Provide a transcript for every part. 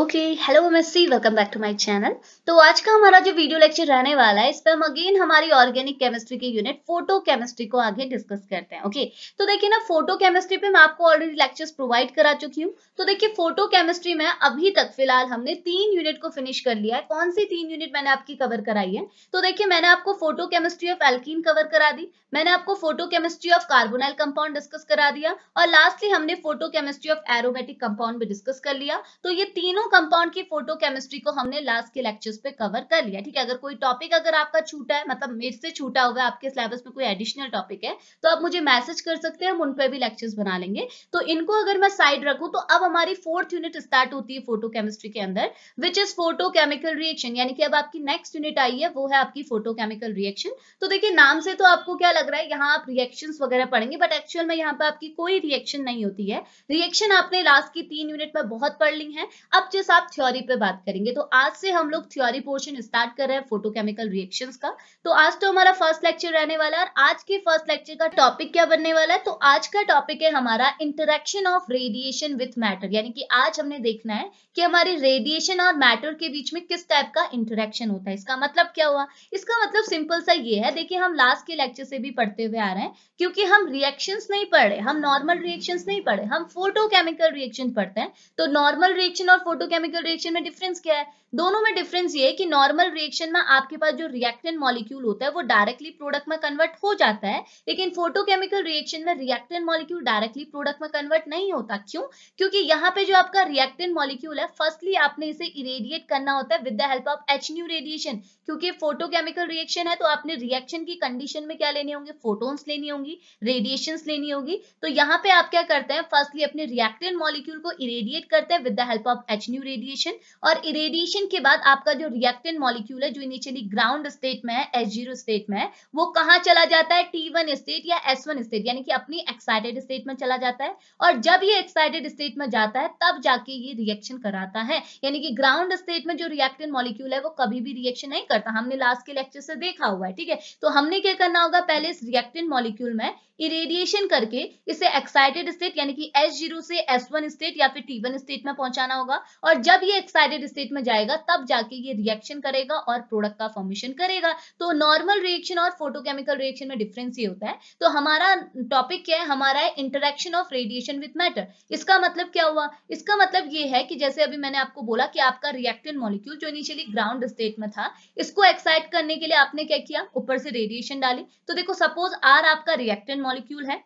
Okay hello MSc welcome back to my channel. तो आज का हमारा जो वीडियो लेक्चर रहने वाला है इस पे हम अगेन हमारी ऑर्गेनिक केमिस्ट्री के यूनिट फोटो केमिस्ट्री को आगे डिस्कस करते हैं। ओके तो देखिए ना, फोटो केमिस्ट्री पे मैं आपको ऑलरेडी लेक्चर्स प्रोवाइड करा चुकी हूँ। तो देखिए फोटो केमिस्ट्री में अभी तक फिलहाल हमने 3 यूनिट को फिनिश कर लिया है। कौन सी 3 यूनिट मैंने आपकी कवर कराई है? तो देखिए मैंने आपको photo chemistry of alkene cover करा दी, मैंने आपको photo chemistry of carbonyl compound discuss करा दिया और लास्टली हमने photo chemistry of aromatic compound भी डिस्कस कर लिया। तो ये तीनों कंपाउंड की फोटो केमिस्ट्री को हमने लास्ट के लेक्चर्स पे कवर कर लिया। ठीक है, अगर कोई टॉपिक अगर आपका छूटा है, मतलब मेरे से छूटा हुआ है, आपके सिलेबस में कोई एडिशनल टॉपिक है, तो आप मुझे मैसेज कर सकते हैं, हम उन पे भी लेक्चर्स बना लेंगे। तो इनको अगर मैं साइड रखूं तो अब हमारी 4th यूनिट स्टार्ट होती है फोटो केमिस्ट्री के अंदर, which is photo chemical reaction. यानी कि अब आपकी नेक्स्ट यूनिट आई है, वो है आपकी फोटो केमिकल रिएक्शन। तो देखिए नाम से तो आपको क्या लग रहा है, यहाँ आप रिएक्शंस वगैरह पढ़ेंगे, बट एक्चुअल में यहाँ पे आपकी कोई रिएक्शन नहीं होती है। रिएक्शन आपने लास्ट की 3 यूनिट में बहुत पढ़ ली है। अब जैसे आप थ्योरी पे बात करेंगे, तो आज से हम लोग थ्योरी पोर्शन स्टार्ट कर रहे हैं फोटोकेमिकल रिएक्शंस का। तो आज तो हमारा फर्स्ट लेक्चर रहने वाला है और आज के फर्स्ट लेक्चर का टॉपिक क्या बनने वाला है? तो आज का टॉपिक है हमारा interaction of radiation with matter. यानी कि आज हमने देखना है कि हमारी रेडिएशन और मैटर के बीच में किस टाइप का इंटरेक्शन होता है। इसका मतलब क्या हुआ? इसका मतलब सिंपल सा ये है, देखिए हम लास्ट के लेक्चर से भी पढ़ते हुए आ रहे हैं, क्योंकि हम रिएक्शंस नहीं पढ़े, हम नॉर्मल रिएक्शंस नहीं पढ़े, हम फोटोकेमिकल रिएक्शन पढ़ते हैं। तो नॉर्मल रिएक्शन और फोटोकेमिकल रिएक्शन में डिफरेंस क्या है? दोनों में डिफरेंस ये है कि नॉर्मल रिएक्शन में आपके पास जो रिएक्टेंट मॉलिक्यूल होता है वो डायरेक्टली प्रोडक्ट में कन्वर्ट हो जाता है, लेकिन फोटोकेमिकल रिएक्शन में रिएक्टेंट मॉलिक्यूल डायरेक्टली प्रोडक्ट में कन्वर्ट नहीं होता। क्यों? क्योंकि यहाँ पे जो आपका रिएक्टेंट मॉलिक्यूल है, फर्स्टली आपने इसे इरेडिएट करना होता है with the help of H new radiation. क्योंकि फोटोकेमिकल रिएक्शन है तो आपने रिएक्शन की कंडीशन में क्या लेने होंगे? फोटोन्स लेनी होंगी, रेडिएशंस लेनी होगी। तो यहाँ पे आप क्या करते हैं, फर्स्टली अपने रिएक्टेंट मॉलिक्यूल को इरेडिएट करते हैं with the help of H new radiation, और इरेडिएशन के बाद आपका जो रिएक्टेंट मॉलिक्यूल है जो इनिशियली ग्राउंड स्टेट में है, H0 स्टेट में है, वो कहाँ चला जाता है? T1 स्टेट या S1 स्टेट, यानी कि अपनी एक्साइटेड स्टेट में चला जाता है। और जब ये एक्साइटेड स्टेट में जाता है तब जाके ये रिएक्शन कराता है। यानी कि ग्राउंड स्टेट में जो रिएक्टेंट मॉलिक्यूल है वो कभी भी रिएक्शन नहीं करता, हमने लास्ट के लेक्चर से देखा हुआ है। ठीक है, तो हमने क्या करना होगा, पहले इस रिएक्टेंट मॉलिक्यूल में इरेडिएशन करके इसे एक्साइटेड स्टेट यानी कि H0 से S1 स्टेट या फिर T1 स्टेट में पहुंचाना होगा। और जब ये एक्साइटेड स्टेट में जाएगा तब जाके ये रिएक्शन करेगा और प्रोडक्ट का फॉर्मेशन करेगा। तो नॉर्मल रिएक्शन और फोटोकेमिकल रिएक्शन में डिफरेंस ये होता है। तो हमारा टॉपिक क्या है? हमारा है interaction of radiation with matter. इसका मतलब क्या हुआ? इसका मतलब ये है कि जैसे अभी मैंने आपको बोला कि आपका रिएक्टेंट मॉलिक्यूल जो इनिशियली ग्राउंड स्टेट में था, इसको एक्साइट करने के लिए आपने क्या किया? ऊपर से रेडिएशन डाली। तो देखो सपोज R आपका रिएक्टेंट मॉलिक्यूल है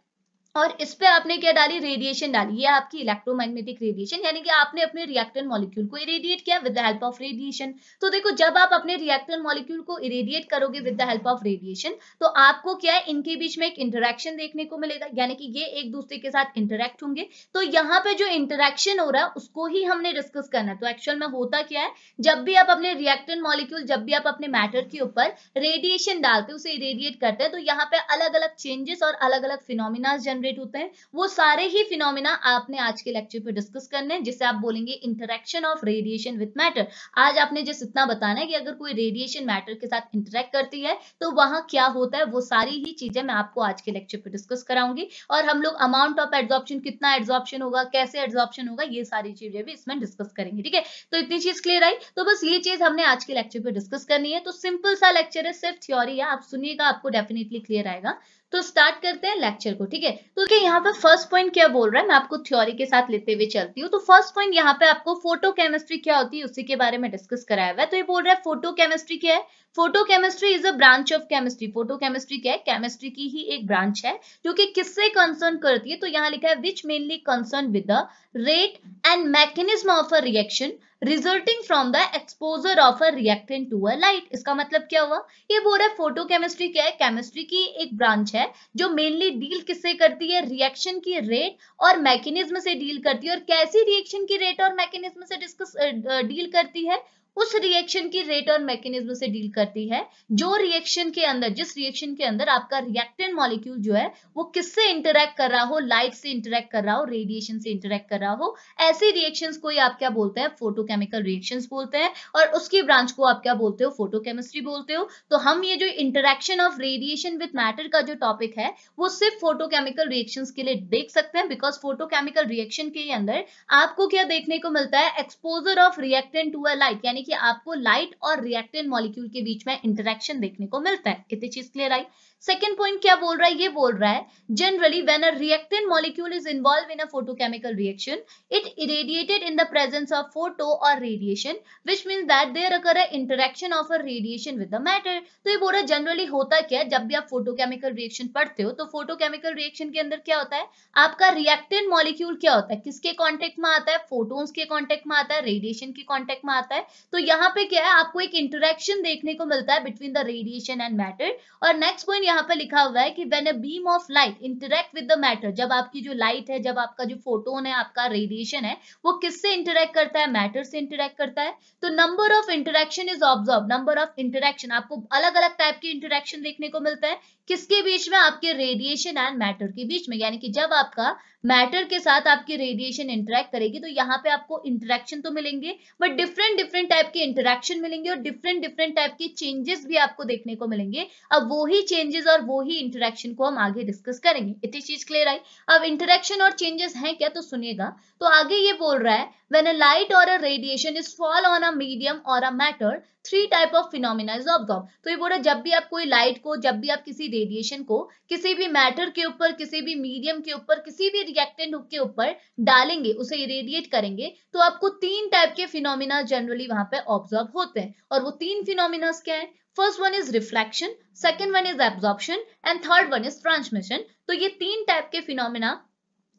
और इस पे आपने क्या डाली? रेडिएशन डाली। ये आपकी इलेक्ट्रोमैग्नेटिक रेडिएशन, यानी कि आपने अपने रिएक्टेंट मॉलिक्यूल को इरेडिएट किया with the help of radiation. तो देखो जब आप अपने रिएक्टेंट मॉलिक्यूल को इरेडिएट करोगे with the help of radiation, तो आपको क्या है? इनके बीच में एक इंटरेक्शन देखने को मिलेगा, यानी कि ये एक दूसरे के साथ इंटरेक्ट होंगे। तो यहाँ पे जो इंटरेक्शन हो रहा है उसको ही हमने डिस्कस करना है। तो एक्चुअल में होता क्या है, जब भी आप अपने रिएक्टेंट मॉलिक्यूल, जब भी आप अपने मैटर के ऊपर रेडिएशन डालते हैं, उसे इरेडिएट करते हैं, तो यहाँ पे अलग अलग चेंजेस और अलग अलग फिनोमिना जनरेट होते हैं। वो सारे ही फिनोमिना आपने आज के लेक्चर पे डिस्कस करने हैं, जिसे आप बोलेंगे interaction of radiation with matter. आज आपने जिस इतना बताना है कि अगर कोई रेडिएशन मैटर के साथ इंटरेक्ट करती है तो वहां क्या होता है, वो सारी ही चीजें मैं आपको आज के लेक्चर पे डिस्कस कराऊंगी। और हम लोग अमाउंट ऑफ एड्सॉर्प्शन, कितना एड्सॉर्प्शन होगा, कैसे एड्सॉर्प्शन होगा, ये सारी चीजें भी इसमें डिस्कस करेंगे। ठीक है, तो इतनी चीज क्लियर आई? तो बस ये चीज हमने आज के लेक्चर पे डिस्कस करनी है। तो सिंपल सा लेक्चर है, सिर्फ थ्योरी है, आप सुनिएगा, आपको डेफिनेटली क्लियर आएगा। तो स्टार्ट करते हैं लेक्चर को। ठीक है, तो यहाँ पे फर्स्ट पॉइंट क्या बोल रहा है, मैं आपको थ्योरी के साथ लेते हुए चलती हूँ। तो फर्स्ट पॉइंट यहाँ पे आपको फोटोकेमिस्ट्री क्या होती है उसी के बारे में डिस्कस कराया हुआ है। तो ये बोल रहा है फोटोकेमिस्ट्री क्या है? Photochemistry is a branch of chemistry. Photochemistry क्या है? केमिस्ट्री की ही एक ब्रांच है जो कि किससे कंसर्न करती है? तो यहाँ लिखा है which mainly concern with the rate and mechanism of a reaction resulting from the exposure of a reactant to a light. इसका मतलब क्या हुआ? ये बोल रहा है फोटोकेमिस्ट्री क्या है? केमिस्ट्री की एक ब्रांच है जो मेनली डील किससे करती है? रिएक्शन की रेट और मैकेनिज्म से डील करती है। और कैसी रिएक्शन की रेट और मैकेनिज्म से डिस्कस डील करती है? उस रिएक्शन की रेट और मैकेनिज्म से डील करती है। जो रिएक्शन के अंदर, जिस रिएक्शन के अंदर आपका रिएक्टेंट मॉलिक्यूल जो है वो किससे इंटरेक्ट कर रहा हो, लाइट से इंटरेक्ट कर रहा हो, रेडिएशन से इंटरेक्ट कर रहा हो, ऐसी रिएक्शंस को आप क्या बोलते हैं, फोटोकेमिकल रिएक्शंस बोलते हैं। और उसकी ब्रांच को आप क्या बोलते हो, फोटोकेमिस्ट्री बोलते हो। तो हम ये जो interaction of radiation with matter का जो टॉपिक है वो सिर्फ फोटोकेमिकल रिएक्शंस के लिए देख सकते हैं, बिकॉज फोटोकेमिकल रिएक्शन के अंदर आपको क्या देखने को मिलता है, exposure of reactant to a light, यानी कि आपको लाइट और रिएक्टेंट मॉलिक्यूल के बीच में इंटरेक्शन देखने को मिलता है। कितनी चीज क्लियर आई। सेकेंड पॉइंट क्या बोल रहा है, ये बोल रहा है generally when a reactant molecule is involve in a photochemical reaction it irradiated in the presence of photo or radiation, which means that there occur a interaction of a radiation with the matter। तो ये बोल रहा है generally होता क्या है, जब भी आप फोटोकेमिकल रिएक्शन पढ़ते हो तो फोटोकेमिकल रिएक्शन के अंदर क्या होता है, आपका रिएक्टेंट मॉलिक्यूल क्या होता है, किसके कांटेक्ट में आता है, फोटोन्स के कांटेक्ट में आता है, रेडिएशन के कांटेक्ट में आता है। तो यहाँ पे क्या है, आपको एक इंटरेक्शन देखने को मिलता है between the radiation and matter. और नेक्स्ट पॉइंट यहाँ पे लिखा हुआ है कि when a beam of light interact with the matter, जब आपकी जो लाइट है, जब आपका जो फोटोन है, आपका रेडिएशन है, वो किससे इंटरेक्ट करता है, मैटर से इंटरेक्ट करता है। तो number of interaction is observe, number of interaction, आपको अलग अलग टाइप की इंटरेक्शन देखने को मिलता है, किसके बीच में, आपके रेडिएशन एंड मैटर के बीच में। यानी कि जब आपका मैटर के साथ आपकी रेडिएशन इंटरेक्ट करेगी तो यहाँ पे आपको इंटरेक्शन तो मिलेंगे, बट डिफरेंट डिफरेंट टाइप के इंटरेक्शन मिलेंगे और डिफरेंट डिफरेंट टाइप की चेंजेस भी आपको देखने को मिलेंगे। अब वो ही चेंजेस और वो ही इंटरेक्शन को हम आगे डिस्कस करेंगे। इतनी चीज क्लियर आई। अब इंटरेक्शन और चेंजेस हैं क्या, तो सुनिएगा। तो आगे ये बोल रहा है when a light or a radiation is fall on a medium or a matter, three type of phenomena is observed। तो ये बोल रहा है जब भी आप कोई लाइट को, जब भी आप किसी रेडिएशन को किसी भी मैटर के ऊपर, किसी भी मीडियम के ऊपर, किसी भी रिएक्टेंट के ऊपर डालेंगे, उसे इरेडिएट करेंगे, तो आपको तीन टाइप के फिनोमिना जनरली वहां पे ऑब्जर्व होते हैं। और वो तीन फिनोमिना क्या है, first one is reflection, second one is absorption and third one is transmission. तो ये तीन टाइप के फिनोमिना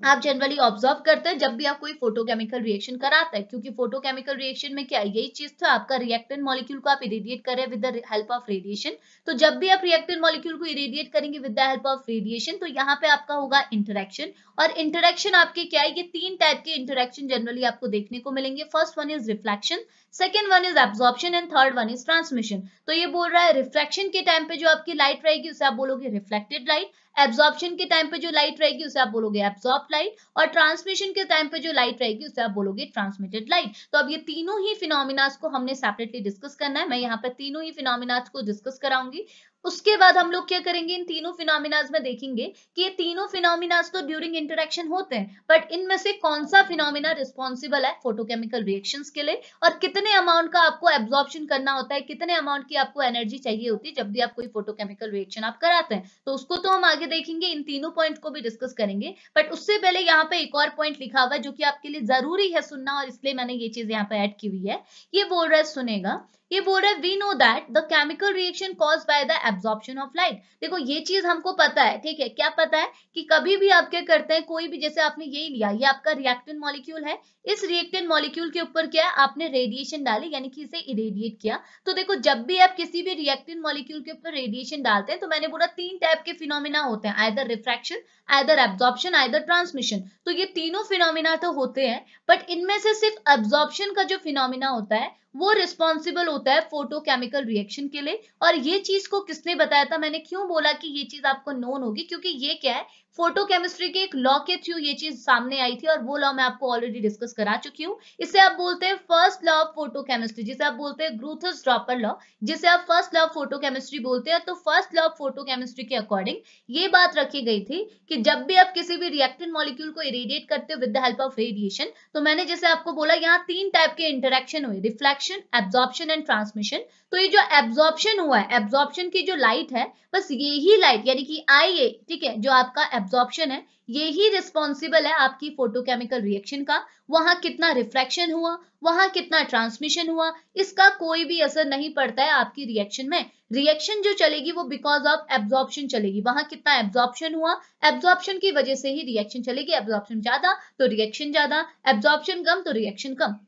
आप जनरली ऑब्जर्व करते हैं जब भी आप कोई फोटोकेमिकल रिएक्शन कराता है, क्योंकि फोटोकेमिकल रिएक्शन में क्या यही चीज था, आपका रिएक्टेंट मॉलिक्यूल को आप इरेडिएट कर रहे हैं with the help of radiation. तो जब भी आप रिएक्टेंट मॉलिक्यूल को इरेडिएट करेंगे with the help of radiation, तो यहाँ पे आपका होगा इंटरेक्शन। और इंटरेक्शन आपके क्या है, ये तीन टाइप के इंटरेक्शन जनरली आपको देखने को मिलेंगे। First one is reflection, second one is absorption and third one is transmission. तो ये बोल रहा है रिफ्लेक्शन के टाइम पे जो आपकी लाइट रहेगी उसे आप बोलोगे रिफ्लेक्टेड लाइट, एब्जॉर्प्शन के टाइम पे जो लाइट रहेगी उसे आप बोलोगे एब्जॉर्ब लाइट, और ट्रांसमिशन के टाइम पे जो लाइट रहेगी उसे आप बोलोगे ट्रांसमिटेड लाइट। तो अब ये तीनों ही फिनोमिनास को हमने सेपरेटली डिस्कस करना है। मैं यहाँ पे तीनों ही फिनोमिनास को डिस्कस कराऊंगी। उसके बाद हम लोग क्या करेंगे, इन तीनों फिनोमिनास में देखेंगे कि ये तीनों फिनोमिनास तो ड्यूरिंग इंटरेक्शन होते हैं, बट इनमें से कौन सा फिनोमिना रिस्पॉन्सिबल है फोटोकेमिकल रिएक्शंस के लिए, और कितने अमाउंट का आपको एब्जॉर्प्शन करना होता है, कितने अमाउंट की आपको एनर्जी चाहिए होती है जब भी आप कोई फोटोकेमिकल रिएक्शन आप कराते हैं। तो उसको तो हम आगे देखेंगे, इन तीनों पॉइंट को भी डिस्कस करेंगे। बट उससे पहले यहाँ पे एक और पॉइंट लिखा हुआ है जो कि आपके लिए जरूरी है सुनना, और इसलिए मैंने ये चीज यहाँ पे ऐड की हुई है। ये बोल रहा है, सुनेगा, ये बोल रहा है we know that the chemical reaction caused by the absorption of light. देखो ये चीज हमको पता है, ठीक है, क्या पता है कि कभी भी आप क्या करते हैं, कोई भी, जैसे आपने यही लिया, ये आपका रिएक्टेंट मॉलिक्यूल है, इस रिएक्टेंट मॉलिक्यूल के ऊपर क्या है, आपने रेडिएशन डाली, यानी कि इसे इरेडिएट किया। तो देखो जब भी आप किसी भी रिएक्टेंट मॉलिक्यूल के ऊपर रेडिएशन डालते हैं, तो मैंने बोला तीन टाइप के फिनोमिना होते हैं, either refraction, either absorption, either transmission. तो ये तीनों फिनोमिना तो होते हैं, बट इनमें से सिर्फ एब्जॉर्प्शन का जो फिनोमिना होता है वो रिस्पॉन्सिबल होता है फोटोकेमिकल रिएक्शन के लिए। और ये चीज को किसने बताया था, मैंने क्यों बोला कि ये चीज आपको नोन होगी, क्योंकि ये क्या है, फोटोकेमिस्ट्री के एक लॉ के थ्रू ये चीज सामने आई थी, और वो लॉ मैं आपको ऑलरेडी डिस्कस करा चुकी हूँ। इसे आप बोलते हैं फर्स्ट लॉ ऑफ फोटोकेमिस्ट्री, जिसे आप बोलते हैं ग्रूथस ड्रॉपर लॉ, जिसे आप फर्स्ट लॉ ऑफ फोटोकेमिस्ट्री बोलते हैं। तो फर्स्ट लॉ ऑफ फोटोकेमिस्ट्री के अकॉर्डिंग ये बात रखी गई थी कि जब भी आप किसी भी रिएक्टेंट मॉलिक्यूल को इरेडिएट करते हो with the help of radiation, तो मैंने जैसे आपको बोला यहाँ तीन टाइप के इंटरेक्शन हुए, रिफ्लेक्शन, एब्जॉर्प्शन एंड ट्रांसमिशन। तो ये जो एब्जॉर्प्शन हुआ है, एब्जॉर्प्शन की जो लाइट है, बस यही लाइट, यानी कि IA, ठीक है, जो आपका एब्जॉर्प्शन है, यही रिस्पॉन्सिबल है आपकी फोटोकेमिकल रिएक्शन का। वहां कितना रिफ्लेक्शन हुआ, वहां कितना ट्रांसमिशन हुआ, इसका कोई भी असर नहीं पड़ता है आपकी रिएक्शन में। रिएक्शन जो चलेगी वो बिकॉज ऑफ एब्जॉर्प्शन चलेगी, वहां कितना एब्जॉर्प्शन हुआ, एब्जॉर्प्शन की वजह से ही रिएक्शन चलेगी। एब्जॉर्प्शन ज्यादा तो रिएक्शन ज्यादा, एब्जॉर्प्शन कम तो रिएक्शन कम।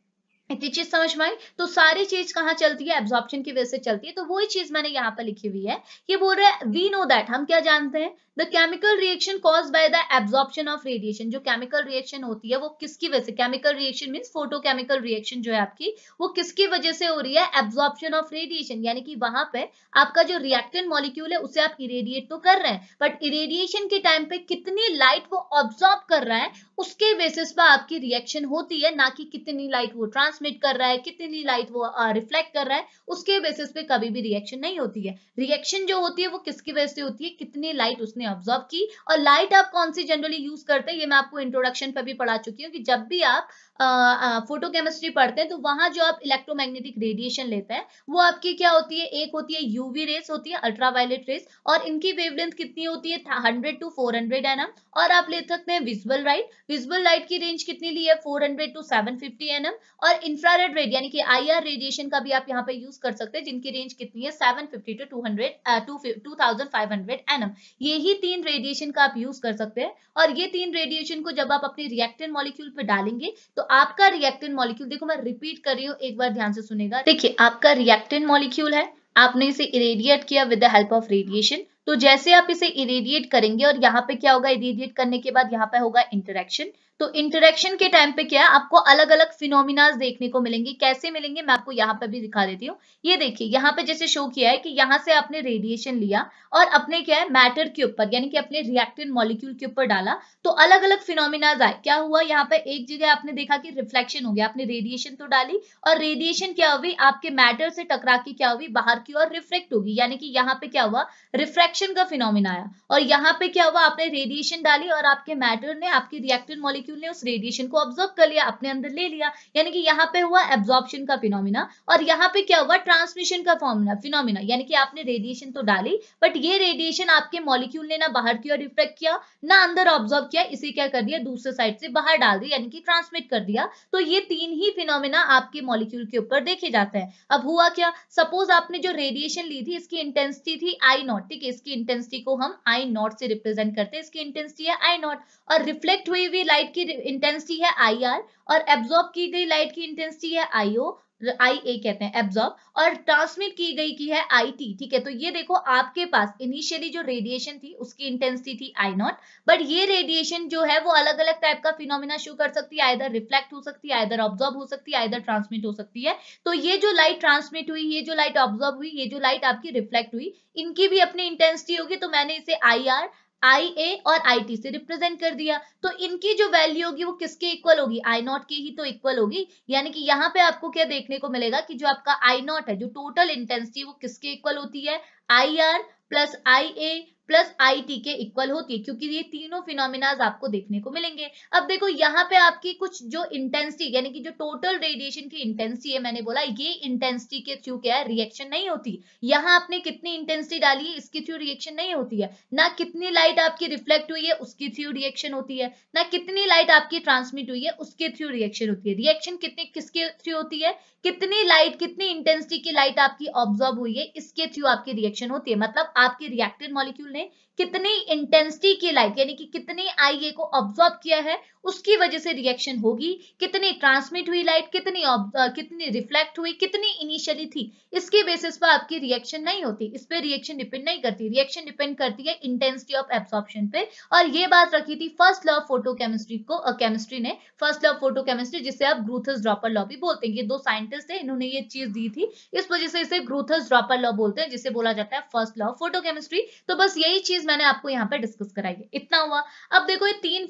इतनी चीज समझ में आई। तो सारी चीज कहाँ चलती है, एब्जॉर्प्शन की वजह से चलती है। तो वही चीज मैंने यहाँ पर लिखी हुई है, ये बोल रहा है वी नो दैट, हम क्या जानते हैं, the chemical reaction caused by the absorption of radiation, जो केमिकल रिएक्शन होती है वो किसकी वजह से, chemical reaction means photochemical reaction जो है आपकी, वो किसकी वजह से हो रही है, एब्जॉर्प्शन ऑफ रेडिएशन, यानी कि वहां पे आपका जो रिएक्टेंट मॉलिक्यूल है उसे आप इरेडिएट तो कर रहे हैं, बट इरेडिएशन के टाइम पे कितनी लाइट वो ऑब्जॉर्ब कर रहा है उसके बेसिस पर आपकी रिएक्शन होती है, ना कि कितनी लाइट वो ट्रांसमिट कर रहा है, कितनी लाइट वो रिफ्लेक्ट कर रहा है, उसके बेसिस पे कभी भी रिएक्शन नहीं होती है। रिएक्शन जो होती है वो किसकी वजह से होती है, कितनी लाइट उसने ऑब्जॉर्ब की। और लाइट आप कौन सी जनरली यूज करते हैं, ये मैं आपको इंट्रोडक्शन पे भी पढ़ा चुकी हूँ कि जब भी आप फोटोकेमिस्ट्री पढ़ते हैं तो वहां जो आप इलेक्ट्रोमैग्नेटिक रेडिएशन लेते हैं वो आपकी क्या होती है, एक होती है यूवी रेस होती है, अल्ट्रावायलेट रेस, और इनकी वेवलेंथ कितनी होती है 100 to 400 nm। और आप ले सकते हैं विजिबल लाइट, विजिबल लाइट की रेंज कितनी ली है 400 to 750 nm। और इंफ्रारेड रेड यानी कि आईआर रेडिएशन का भी आप यहाँ पे यूज कर सकते हैं, जिनकी रेंज कितनी है 750 to 2500 nm। यही तीन रेडिएशन का आप यूज कर सकते हैं। और ये तीन रेडिएशन को जब आप अपने रिएक्टेंट मॉलिक्यूल पे डालेंगे तो आपका रिएक्टेंट मॉलिक्यूल, देखो मैं रिपीट कर रही हूँ, एक बार ध्यान से सुनेगा। देखिए आपका रिएक्टेंट मॉलिक्यूल है, आपने इसे इरेडिएट किया with the help of radiation. तो जैसे आप इसे इरेडिएट करेंगे और यहाँ पे क्या होगा, इरेडिएट करने के बाद यहाँ पे होगा इंटरेक्शन। तो इंटरेक्शन के टाइम पे क्या है, आपको अलग अलग फिनोमिनाज देखने को मिलेंगे। कैसे मिलेंगे मैं आपको यहाँ पे भी दिखा देती हूँ। ये देखिए यहाँ पे जैसे शो किया है कि यहाँ से आपने रेडिएशन लिया और अपने क्या है मैटर के ऊपर यानी कि अपने रिएक्टेंट मॉलिक्यूल के ऊपर डाला, तो अलग अलग फिनोमिनाज आए। क्या हुआ, यहाँ पे एक जगह आपने देखा कि रिफ्लेक्शन हो गया, आपने रेडिएशन तो डाली और रेडिएशन क्या हुई, आपके मैटर से टकरा के क्या हुई, बाहर की ओर रिफ्लेक्ट होगी, यानी कि यहाँ पे क्या हुआ, रिफ्रैक्शन का फिनोमिना आया। और यहाँ पे क्या हुआ, आपने रेडिएशन डाली और आपके मैटर ने, आपकी रिएक्टेंट मॉलिक्यूल ने उस रेडिएशन को ऑब्जर्व कर लिया, अपने अंदर ले लिया, यानी कि यहाँ पे हुआ एब्जॉर्प्शन का फिनोमिना। और यहाँ पे क्या हुआ, ट्रांसमिशन का फिनोमिना, यानी कि आपने रेडिएशन तो डाली बट ये रेडिएशन आपके मॉलिक्यूल ने ना बाहर की ओर रिफ्लेक्ट किया ना अंदर ऑब्जर्व किया, इसे क्या कर दिया, दूसरे साइड से बाहर डाल दिया, यानी कि ट्रांसमिट कर दिया। तो ये तीन ही फिनोमिना आपके मॉलिक्यूल के ऊपर देखे जाते हैं। अब हुआ क्या, सपोज आपने जो रेडिएशन ली थी इसकी इंटेंसिटी थी आई नॉट, ठीक है, इसकी इंटेंसिटी को हम आई नॉट से रिप्रेजेंट करते हैं, इसकी इंटेंसिटी है आई नॉट। और रिफ्लेक्ट हुई हुई लाइट की इंटेंसिटी है आई आर, और एब्जॉर्ब की गई लाइट की इंटेंसिटी है आई ओ, आई ए कहते हैं एब्जॉर्ब, और ट्रांसमिट की गई की है आई टी, ठीक है। तो ये देखो आपके पास इनिशियली जो रेडिएशन थी उसकी इंटेंसिटी थी आई नॉट, बट ये रेडिएशन जो है वो अलग अलग टाइप का फिनोमिना शो कर सकती है, आइदर रिफ्लेक्ट हो सकती है, आइदर ऑब्जॉर्ब हो सकती है, आइदर ट्रांसमिट हो सकती है। तो ये जो लाइट ट्रांसमिट हुई, ये जो लाइट ऑब्जॉर्ब हुई, ये जो लाइट आपकी रिफ्लेक्ट हुई, इनकी भी अपनी इंटेंसिटी होगी। तो मैंने इसे आई आर, आई ए और आई टी से रिप्रेजेंट कर दिया। तो इनकी जो वैल्यू होगी वो किसके इक्वल होगी, आई नॉट की ही तो इक्वल होगी। यानी कि यहाँ पे आपको क्या देखने को मिलेगा कि जो आपका आई नॉट है, जो टोटल इंटेंसिटी, वो किसके इक्वल होती है, I R plus I A plus I T के इक्वल होती है, क्योंकि ये तीनों फिनोमिनाज आपको देखने को मिलेंगे। अब देखो यहाँ पे आपकी कुछ जो इंटेंसिटी यानी कि जो टोटल रेडिएशन की इंटेंसिटी है, मैंने बोला ये इंटेंसिटी के थ्रू क्या है, रिएक्शन नहीं होती। यहाँ आपने कितनी इंटेंसिटी डाली है, इसके थ्रू रिएक्शन नहीं होती है। ना कितनी लाइट आपकी रिफ्लेक्ट हुई है उसके थ्रू रिएक्शन होती है, ना कितनी लाइट आपकी ट्रांसमिट हुई है उसके थ्रू रिएक्शन होती है। रिएक्शन कितनी किसके थ्रू होती है, कितनी लाइट, कितनी इंटेंसिटी की लाइट आपकी ऑब्जॉर्ब हुई है, इसके थ्रू आपकी रिएक्शन होती है। मतलब आपके रिएक्टेंट मॉलिक्यूल ने कितनी इंटेंसिटी की लाइट यानी कि कितनी आई ए को ऑब्जॉर्ब किया है उसकी वजह से रिएक्शन होगी। कितनी ट्रांसमिट हुई लाइट, कितनी रिफ्लेक्ट हुई, कितनी इनिशियली थी, इसके बेसिस पर आपकी रिएक्शन नहीं होती। इस पे रिएक्शन डिपेंड नहीं करती, रिएक्शन डिपेंड करती है इंटेंसिटी ऑफ एब्सॉर्प्शन पे। और ये बात रखी थी फर्स्ट लॉ ऑफ फोटोकेमिस्ट्री को, केमिस्ट्री ने, फर्स्ट लॉ ऑफ फोटोकेमिस्ट्री, जिसे आप ग्रूथर्स ड्रॉपर लॉ भी बोलते हैं। ये दो साइंटिस्ट थे, इन्होंने ये चीज दी थी, इस वजह से इसे ग्रूथर्स ड्रॉपर लॉ बोलते हैं, जिसे बोला जाता है फर्स्ट लॉ ऑफ फोटोकेमिस्ट्री। तो बस यही चीज मैंने आपको यहाँ पे डिस्कस कराई है, इतना हुआ। अब देखो ये तीन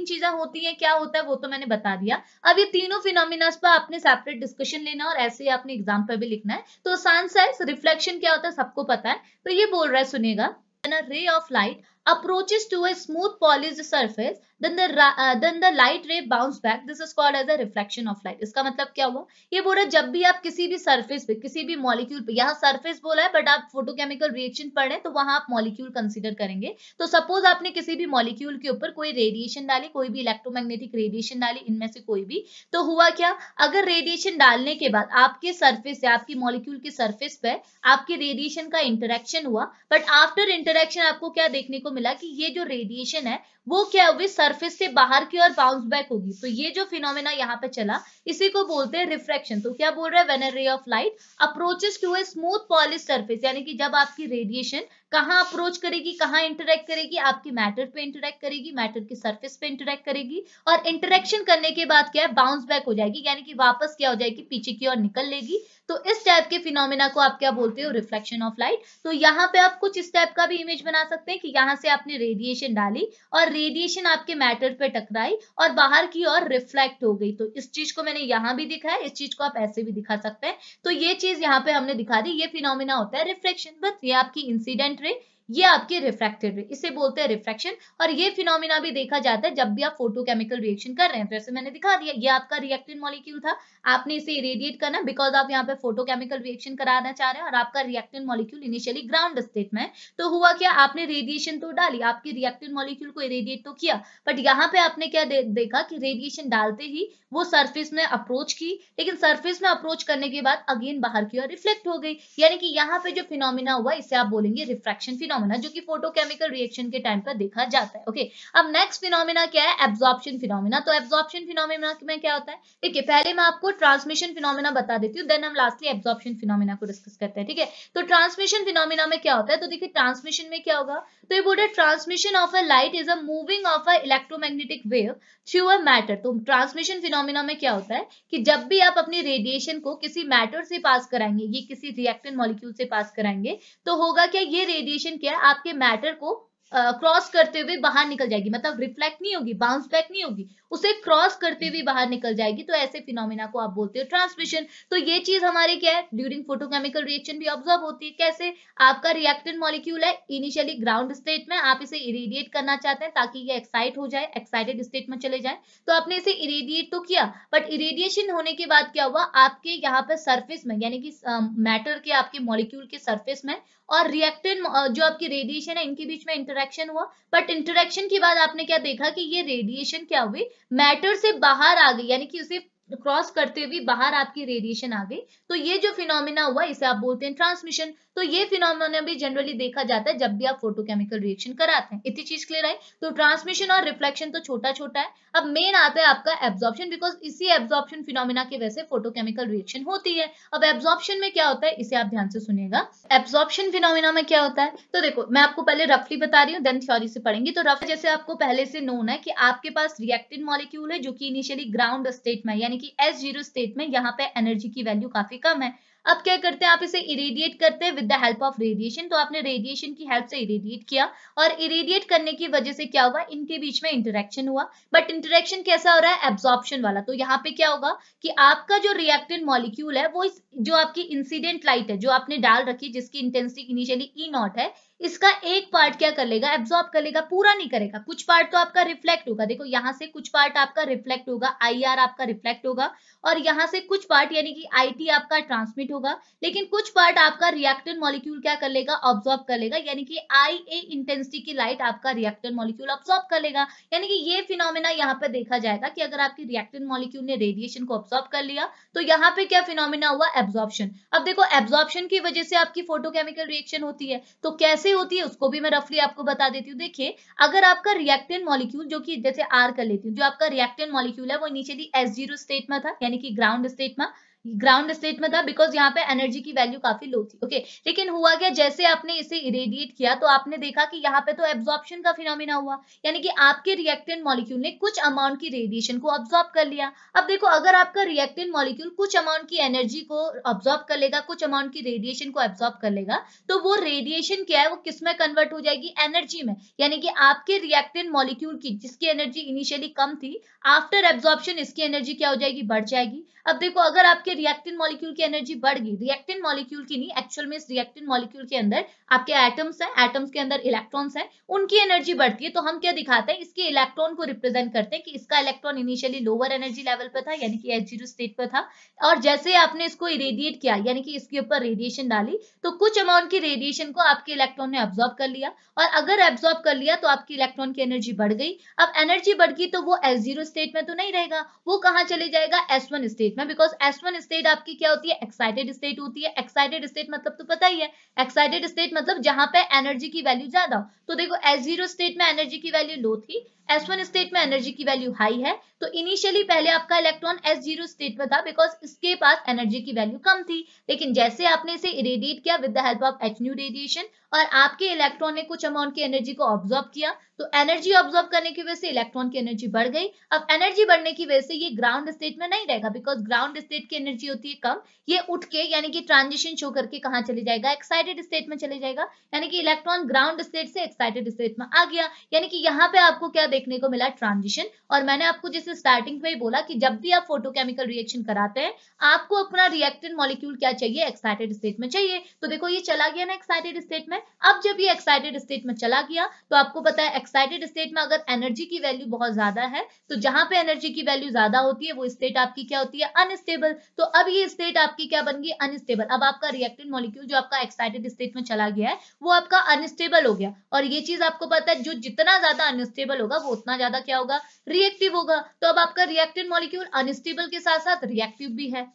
चीजें होती हैं, क्या होता है वो तो मैंने बता दिया। अब ये तीनों फिनोमिनास पर आपने सेपरेट डिस्कशन लेना और ऐसे ही आपने एग्जाम पर भी लिखना है। तो आसान सा है, रिफ्लेक्शन क्या होता है सबको पता है। तो ये बोल रहा है, सुनिएगा, when a ray of light approaches to a smooth polished surface, then the light ray bounce back, this is called as a reflection of light। इसका मतलब क्या हुआ, ये बोल रहा है जब भी आप किसी भी सरफेस पे, किसी भी मॉलिक्यूल पे, यहाँ सरफेस बोला है बट आप फोटोकेमिकल रिएक्शन पढ़ रहे हैं तो वहां आप मॉलिक्यूल कंसीडर करेंगे। तो सपोज आपने किसी भी मॉलिक्यूल के ऊपर कोई रेडिएशन डाली, कोई भी इलेक्ट्रोमैग्नेटिक रेडिएशन डाली, इनमें से कोई भी, तो हुआ क्या, अगर रेडिएशन डालने के बाद आपके सरफेस से, आपकी मॉलिक्यूल के सरफेस पे आपके रेडिएशन का इंटरेक्शन हुआ, बट आफ्टर इंटरेक्शन आपको क्या देखने को मिला कि ये जो रेडिएशन है वो क्या होगी, सरफेस से बाहर की ओर बाउंस बैक होगी। तो ये जो फिनोमेना यहाँ पे चला इसी को बोलते हैं रिफ्रैक्शन। तो क्या बोल रहा है, when a ray of light approaches to a smooth polish surface, यानी कि जब आपकी रेडिएशन कहाँ अप्रोच करेगी, कहाँ इंटरेक्ट करेगी, आपकी मैटर पे इंटरेक्ट करेगी, मैटर की सरफेस पे इंटरेक्ट करेगी, और इंटरेक्शन करने के बाद क्या है, बाउंस बैक हो जाएगी, यानी कि वापस क्या हो जाएगी, पीछे की ओर निकल लेगी। तो इस टाइप के फिनोमेना को आप क्या बोलते हो, रिफ्लेक्शन ऑफ लाइट। तो यहाँ पे आप कुछ इस टाइप का भी इमेज बना सकते हैं कि यहाँ से आपने रेडिएशन डाली और रेडिएशन आपके मैटर पे टकराई और बाहर की ओर रिफ्लेक्ट हो गई। तो इस चीज को मैंने यहाँ भी दिखाया, इस चीज को आप ऐसे भी दिखा सकते हैं। तो ये चीज यहाँ पे हमने दिखा दी, ये फिनोमेना होता है रिफ्लेक्शन। बस ये आपकी इंसिडेंट रे, ये आपकी रिफ्रैक्टेड रे, इसे बोलते हैं रिफ्रैक्शन। और ये फिनोमेना भी देखा जाता है जब भी आप फोटोकेमिकल रिएक्शन कर रहे हैं। तो ऐसे मैंने दिखा दिया, ये आपका रिएक्टेंट मॉलिक्यूल था, आपने इसे इरेडिएट करना बिकॉज आप यहाँ पे फोटोकेमिकल रिएक्शन कराना चाह रहे हैं और आपका reactant molecule initially ground state में है। तो हुआ क्या, आपने रेडिएशन तो डाली, आपकी रिएक्टेंट मॉलिक्यूल को इरेडिएट तो किया, बट यहाँ पे आपने क्या देखा कि रेडिएशन डालते ही वो सरफेस में अप्रोच की, लेकिन सरफेस में अप्रोच करने के बाद अगेन बाहर की ओर रिफ्लेक्ट हो गई। यानी कि यहाँ पे जो फिनोमेना हुआ इसे आप बोलेंगे रिफ्रैक्शन फिनोमेना, जो कि फोटोकेमिकल रिएक्शन के टाइम पर देखा जाता है। ओके, अब नेक्स्ट फिनोमेना क्या है, एब्जॉर्प्शन फिनोमेना। तो एब्जॉर्प्शन फिनोमेना में क्या होता है, देखिए पहले मैं आपको ट्रांसमिशन फिनोमेना बता देती हूँ, देन हम लास्टली एब्जॉर्प्शन फिनोमेना को डिस्कस करते हैं। ठीक है, तो ट्रांसमिशन फिनोमेना में क्या होता है, तो देखिए ट्रांसमिशन में क्या होगा, तो ये बोलते हैं transmission of a light is a moving of a electromagnetic wave through a matter. तो ट्रांसमिशन फिनोमेना में क्या होता है कि जब भी आप अपनी रेडिएशन को किसी मैटर से पास कराएंगे, ये किसी रिएक्टेंट मॉलिक्यूल से पास कराएंगे, तो होगा क्या, ये रेडिएशन क्या है, आपके मैटर को क्रॉस करते हुए बाहर निकल जाएगी, मतलब रिफ्लेक्ट नहीं होगी, बाउंस बैक नहीं होगी, उसे क्रॉस करते हुए बाहर निकल जाएगी। तो ऐसे फिनोमेना को आप बोलते हो ट्रांसमिशन। तो ये चीज हमारे क्या है, ड्यूरिंग फोटोकेमिकल रिएक्शन भी ऑब्जर्व होती है। कैसे, आपका रिएक्टेंट मॉलिक्यूल है इनिशियली ग्राउंड स्टेट में, आप इसे इरेडिएट करना चाहते हैं ताकि ये एक्साइट हो जाए, एक्साइटेड स्टेट में चले जाए। तो आपने इसे इरेडिएट तो किया, बट इरेडिएशन होने के बाद क्या हुआ, आपके यहाँ पे सरफेस में, यानी कि मैटर के आपके मॉलिक्यूल के सरफेस में और रिएक्टेंट जो आपकी रेडिएशन है इनके बीच में इंटरेक्शन हुआ। बट इंटरेक्शन के बाद आपने क्या देखा कि ये रेडिएशन क्या हुई, मैटर से बाहर आ गई, यानी कि उसे क्रॉस करते हुए बाहर आपकी रेडिएशन आ गई। तो ये जो फिनोमेना हुआ इसे आप बोलते हैं ट्रांसमिशन। तो ये फिनोमेना भी जनरली देखा जाता है जब भी आप फोटोकेमिकल रिएक्शन कराते हैं। इतनी चीज क्लियर है। तो ट्रांसमिशन और रिफ्लेक्शन तो छोटा छोटा है। अब मेन आता है आपका एब्जॉर्प्शन, बिकॉज इसी एब्जॉर्प्शन फिनोमेना की वजह से फोटोकेमिकल रिएक्शन होती है। अब एब्जॉर्प्शन में क्या होता है इसे आप ध्यान से सुनिएगा। एब्जॉर्प्शन फिनोमेना में क्या होता है, तो देखो मैं आपको पहले रफली बता रही हूँ, देन थ्योरी से पढ़ेंगे। तो रफ जैसे आपको पहले से नोन है कि आपके पास रिएक्टेंट मॉलिक्यूल है जो कि इनिशियली ग्राउंड स्टेट में, यानी कि S0 स्टेट में, यहाँ पे एनर्जी की वैल्यू काफी कम है। अब क्या करते हैं, आप इसे इरेडिएट करते हैं with the help of radiation. तो आपने रेडिएशन की हेल्प से इरेडिएट किया और इरेडिएट करने की वजह से क्या हुआ, इनके बीच में इंटरेक्शन हुआ। बट इंटरेक्शन कैसा हो रहा है, एब्जॉर्प्शन वाला। तो यहाँ पे क्या होगा कि आपका जो रिएक्टेंट मॉलिक्यूल है वो जो आपकी इंसिडेंट लाइट है जो आपने डाल रखी, जिसकी इंटेंसिटी इनिशियली E0 है, इसका एक पार्ट क्या कर लेगा, एब्जॉर्ब कर लेगा, पूरा नहीं करेगा। कुछ पार्ट तो आपका रिफ्लेक्ट होगा, देखो यहाँ से कुछ पार्ट आपका रिफ्लेक्ट होगा, IR आपका रिफ्लेक्ट होगा, और यहाँ से कुछ पार्ट यानी कि IT आपका ट्रांसमिट होगा। लेकिन कुछ पार्ट आपका रिएक्टेंट मॉलिक्यूल क्या कर लेगा, ऑब्जॉर्ब कर लेगा, यानी कि IA इंटेंसिटी की लाइट आपका रिएक्टेंट मॉलिक्यूल ऑब्जॉर्ब कर लेगा। यानी कि ये फिनोमेना यहाँ पे देखा जाएगा कि अगर आपकी रिएक्टेंट मॉलिक्यूल ने रेडिएशन को ऑब्जॉर्ब कर लिया तो यहाँ पे क्या फिनोमेना हुआ, एब्जॉर्प्शन। अब देखो एब्जॉर्प्शन की वजह से आपकी फोटोकेमिकल रिएक्शन होती है, तो कैसे होती है उसको भी मैं रफली आपको बता देती हूँ। देखिए अगर आपका रिएक्टेंट मॉलिक्यूल, जो कि जैसे R कर लेती हूँ, जो आपका रिएक्टेंट मॉलिक्यूल है वो इनिशियली S0 स्टेट में था, यानी कि ग्राउंड स्टेट में था, बिकॉज यहाँ पे एनर्जी की वैल्यू काफी लो थी। ओके, लेकिन हुआ क्या, जैसे आपने इसे इरेडिएट किया तो आपने देखा कि यहाँ पे तो एब्जॉर्प्शन का फिनोमेना हुआ, यानी कि आपके रिएक्टेंट मॉलिक्यूल ने कुछ अमाउंट की रेडिएशन को ऑब्जॉर्ब कर लिया। अब देखो अगर आपका रिएक्टेंट मॉलिक्यूल कुछ अमाउंट की एनर्जी को ऑब्जॉर्ब कर लेगा, कुछ अमाउंट की रेडिएशन को ऑब्जॉर्ब कर लेगा, तो वो रेडिएशन क्या है, वो किस में कन्वर्ट हो जाएगी, एनर्जी में। यानी कि आपके रिएक्टेंट मॉलिक्यूल की जिसकी एनर्जी इनिशियली कम थी, आफ्टर एब्जॉर्प्शन इसकी एनर्जी क्या हो जाएगी, बढ़ जाएगी। अब देखो अगर आपके रिएक्टेंट मॉलिक्यूल की एनर्जी बढ़ गई, रिएक्टेंट मॉलिक्यूल की नहीं, एक्चुअल में इस रिएक्टेंट मॉलिक्यूल के अंदर आपके एटम्स हैं, एटम्स के अंदर इलेक्ट्रॉन्स हैं, उनकी एनर्जी बढ़ती है, तो हम क्या दिखाते हैं, इसके इलेक्ट्रॉन को रिप्रेजेंट करते हैं कि इसका electron initially lower energy level पे था, यानी कि S0 स्टेट पे था, और जैसे आपने इसको इरेडिएट किया, यानी कि इसके ऊपर रेडिएशन डाली, तो कुछ अमाउंट की रेडिएशन को आपके इलेक्ट्रॉन ने अब्सॉर्ब कर लिया, और अगर अब्सॉर्ब कर लिया तो आपकी इलेक्ट्रॉन की एनर्जी बढ़ गई। अब एनर्जी बढ़ गई तो वो S0 स्टेट में तो नहीं रहेगा, वो कहाँ चले जाएगा, S1 स्टेट में, बिकॉज S1 स्टेट आपकी क्या होती है, एक्साइटेड स्टेट होती है। एक्साइटेड स्टेट मतलब तो पता ही है, एक्साइटेड स्टेट मतलब जहां पे एनर्जी की वैल्यू ज्यादा हो। तो देखो S0 स्टेट में एनर्जी की वैल्यू लो थी, S1 स्टेट में एनर्जी की वैल्यू हाई है। तो इनिशियली पहले आपका इलेक्ट्रॉन S0 स्टेट में था बिकॉज इसके पास एनर्जी की वैल्यू कम थी, लेकिन जैसे आपने इसे इरेडिएट किया with the help of hν radiation और आपके इलेक्ट्रॉन ने कुछ अमाउंट की एनर्जी को ऑब्जॉर्व किया, तो एनर्जी ऑब्जॉर्व करने की वजह से इलेक्ट्रॉन की एनर्जी बढ़ गई। अब एनर्जी बढ़ने की वजह से ये ग्राउंड स्टेट में नहीं रहेगा बिकॉज ग्राउंड स्टेट की एनर्जी होती है कम, ये उठ के यानी कि ट्रांजिशन शो करके कहाँ चले जाएगा, एक्साइटेड स्टेट में चले जाएगा। यानी कि इलेक्ट्रॉन ग्राउंड स्टेट से एक्साइटेड स्टेट में आ गया, यानी कि यहाँ पे आपको क्या देखने को मिला, ट्रांजिशन। और मैंने आपको जैसे स्टार्टिंग में ही बोला कि जब भी आप फोटोकेमिकल रिएक्शन कराते हैं आपको अपना रिएक्टेंट मॉलिक्यूल क्या चाहिए, एक्साइटेड स्टेट में चाहिए। तो देखो ये चला गया ना एक्साइटेड स्टेट में। अब जब ये एक्साइटेड स्टेट में चला गया तो आपको पता है एक्साइटेड स्टेट में अगर एनर्जी की वैल्यू बहुत ज्यादा है तो जहां पे एनर्जी की वैल्यू ज्यादा होती है वो स्टेट आपकी क्या होती है, अनस्टेबल। तो अब ये स्टेट आपकी क्या बन गई, अनस्टेबल। अब आपका रिएक्टेंट मॉलिक्यूल जो आपका एक्साइटेड स्टेट में चला गया है वो आपका अनस्टेबल हो गया। और ये चीज आपको पता है जो जितना ज्यादा अनस्टेबल होगा वो उतना ज्यादा क्या होगा, रिएक्टिव होगा। तो अब आपका रिएक्टेंट मॉलिक्यूल अनस्टेबल के साथ साथ रिएक्टिव भी है।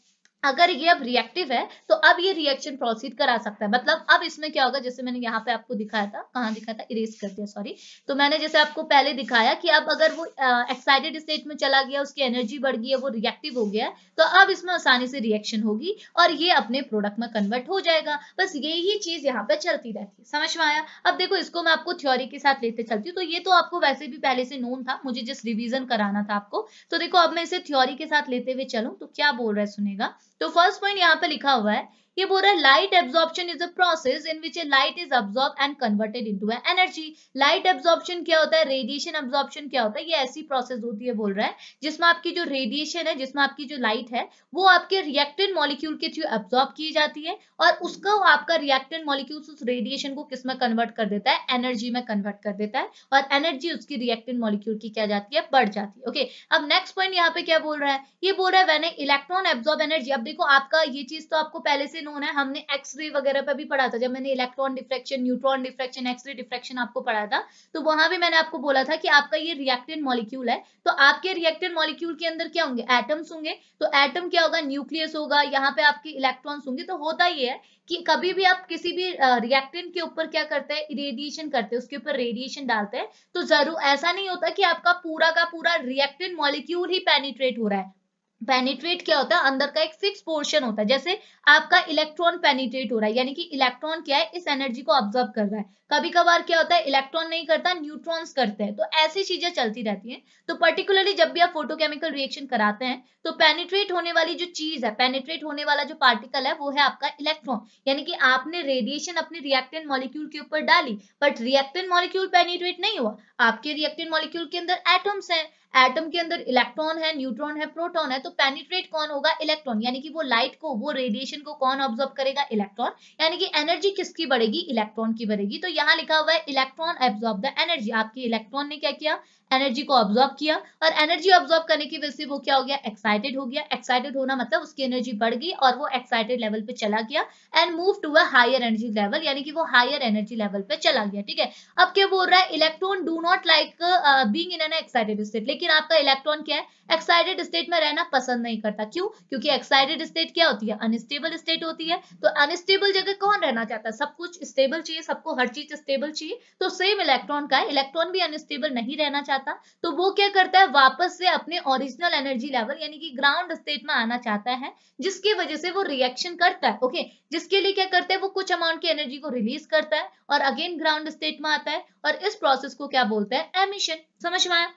अगर ये अब रिएक्टिव है तो अब ये रिएक्शन प्रोसीड करा सकता है। मतलब अब इसमें क्या होगा, जैसे मैंने यहाँ पे आपको दिखाया था, कहाँ दिखाया था, इरेज कर दिया सॉरी। तो मैंने जैसे आपको पहले दिखाया कि अब अगर वो एक्साइटेड स्टेट में चला गया, उसकी एनर्जी बढ़ गई है, वो रिएक्टिव हो गया, तो अब इसमें आसानी से रिएक्शन होगी और ये अपने प्रोडक्ट में कन्वर्ट हो जाएगा। बस यही चीज यहाँ पे चलती रहती है, समझ में आया। अब देखो इसको मैं आपको थ्योरी के साथ लेते चलती हूँ। तो ये तो आपको वैसे भी पहले से नोन था, मुझे जस्ट रिवीजन कराना था आपको। तो देखो अब मैं इसे थ्योरी के साथ लेते हुए चलूं तो क्या बोल रहा है सुनेगा। तो फर्स्ट पॉइंट यहाँ पे लिखा हुआ है, ये बोल रहा है light absorption is a process in which A light is absorb and converted into energy. Light absorption क्या होता है, रेडिएशन एब्जॉर्प्शन क्या होता है, ये ऐसी प्रोसेस होती है बोल रहा है जिसमें आपकी जो रेडिएशन है, जिसमें आपकी जो लाइट है वो आपके रिएक्टेंट मॉलिक्यूल के थ्रू एब्जॉर्ब की जाती है और उसको आपका रिएक्टेंट मॉलिक्यूल उस रेडिएशन को किस में कन्वर्ट कर देता है, एनर्जी में कन्वर्ट कर देता है और एनर्जी उसकी रिएक्टेंट मॉलिक्यूल की क्या जाती है, बढ़ जाती है। ओके, अब नेक्स्ट पॉइंट यहाँ पे क्या बोल रहा है, ये बोल रहा है व्हेन इलेक्ट्रॉन एब्जॉर्ब एनर्जी। अब देखो आपका ये चीज तो आपको पहले से नोन है, हमने एक्सरे वगैरह पे भी पढ़ा था, जब मैंने electron diffraction, neutron diffraction, X-ray diffraction आपको पढ़ा था तो वहां भी मैंने आपको बोला था कि आपका ये रिएक्टेंट मॉलिक्यूल है। तो आपके रिएक्टेंट मॉलिक्यूल के अंदर क्या होंगे, एटम्स होंगे। तो एटम क्या होगा, न्यूक्लियस होगा, यहाँ पे आपके इलेक्ट्रॉन्स होंगे। तो होता ही है कि कभी भी आप किसी भी रिएक्टेंट के ऊपर क्या करते हैं, इरेडिएशन करते हैं, उसके ऊपर रेडिएशन डालते हैं, तो जरूर ऐसा नहीं होता कि आपका पूरा का पूरा रिएक्टेंट मॉलिक्यूल ही पेनिट्रेट हो रहा है। पेनिट्रेट क्या होता है, अंदर का एक फिक्स पोर्शन होता है। जैसे आपका इलेक्ट्रॉन पेनिट्रेट हो रहा है, यानी कि इलेक्ट्रॉन क्या है, इस एनर्जी को ऑब्जर्व कर रहा है। कभी कभार क्या होता है, इलेक्ट्रॉन नहीं करता, न्यूट्रॉन्स करते हैं। तो ऐसी चीजें चलती रहती हैं। तो पर्टिकुलरली जब भी आप फोटोकेमिकल रिएक्शन कराते हैं तो पेनिट्रेट होने वाली जो चीज है, पेनिट्रेट होने वाला जो पार्टिकल है वो है आपका इलेक्ट्रॉन। यानी कि आपने रेडिएशन अपने रिएक्टेंट मॉलिक्यूल के ऊपर डाली बट रिएक्टेंट मॉलिक्यूल पेनिट्रेट नहीं हुआ। आपके रिएक्टेंट मॉलिक्यूल के अंदर एटम्स हैं, एटम के अंदर इलेक्ट्रॉन है, न्यूट्रॉन है, प्रोटॉन है। तो पेनिट्रेट कौन होगा, इलेक्ट्रॉन। यानी कि वो लाइट को, वो रेडिएशन को कौन ऑब्जर्व करेगा, इलेक्ट्रॉन। यानी कि एनर्जी किसकी बढ़ेगी, इलेक्ट्रॉन की बढ़ेगी। तो यहाँ लिखा हुआ है इलेक्ट्रॉन एब्जॉर्ब द एनर्जी। आपके इलेक्ट्रॉन ने क्या किया, एनर्जी को ऑब्जॉर्व किया और एनर्जी ऑब्जॉर्व करने की वजह से वो क्या हो गया, एक्साइटेड हो गया। एक्साइटेड होना मतलब उसकी एनर्जी बढ़ गई और वो एक्साइटेड लेवल पे चला गया and move to a higher energy level, यानी कि वो हायर एनर्जी लेवल पे चला गया। ठीक है, अब क्या बोल रहा है, electron do not like being in an excited state. लेकिन आपका इलेक्ट्रॉन क्या है, एक्साइटेड स्टेट में रहना पसंद नहीं करता। क्यों, क्योंकि एक्साइटेड स्टेट क्या होती है, अनस्टेबल स्टेट होती है। तो अनस्टेबल जगह कौन रहना चाहता है, सब कुछ स्टेबल चाहिए, सबको हर चीज स्टेबल चाहिए। तो सेम इलेक्ट्रॉन का है, इलेक्ट्रॉन भी अनस्टेबल नहीं रहना चाहता। तो वो क्या करता है, वापस से अपने ओरिजिनल एनर्जी लेवल यानी कि ग्राउंड स्टेट में आना चाहता है, जिसकी वजह से वो रिएक्शन करता है। ओके, जिसके लिए क्या करता है, वो कुछ अमाउंट की एनर्जी को रिलीज करता है और अगेन ग्राउंड स्टेट में आता है और इस प्रोसेस को क्या बोलते हैं, एमिशन। समझ में आया।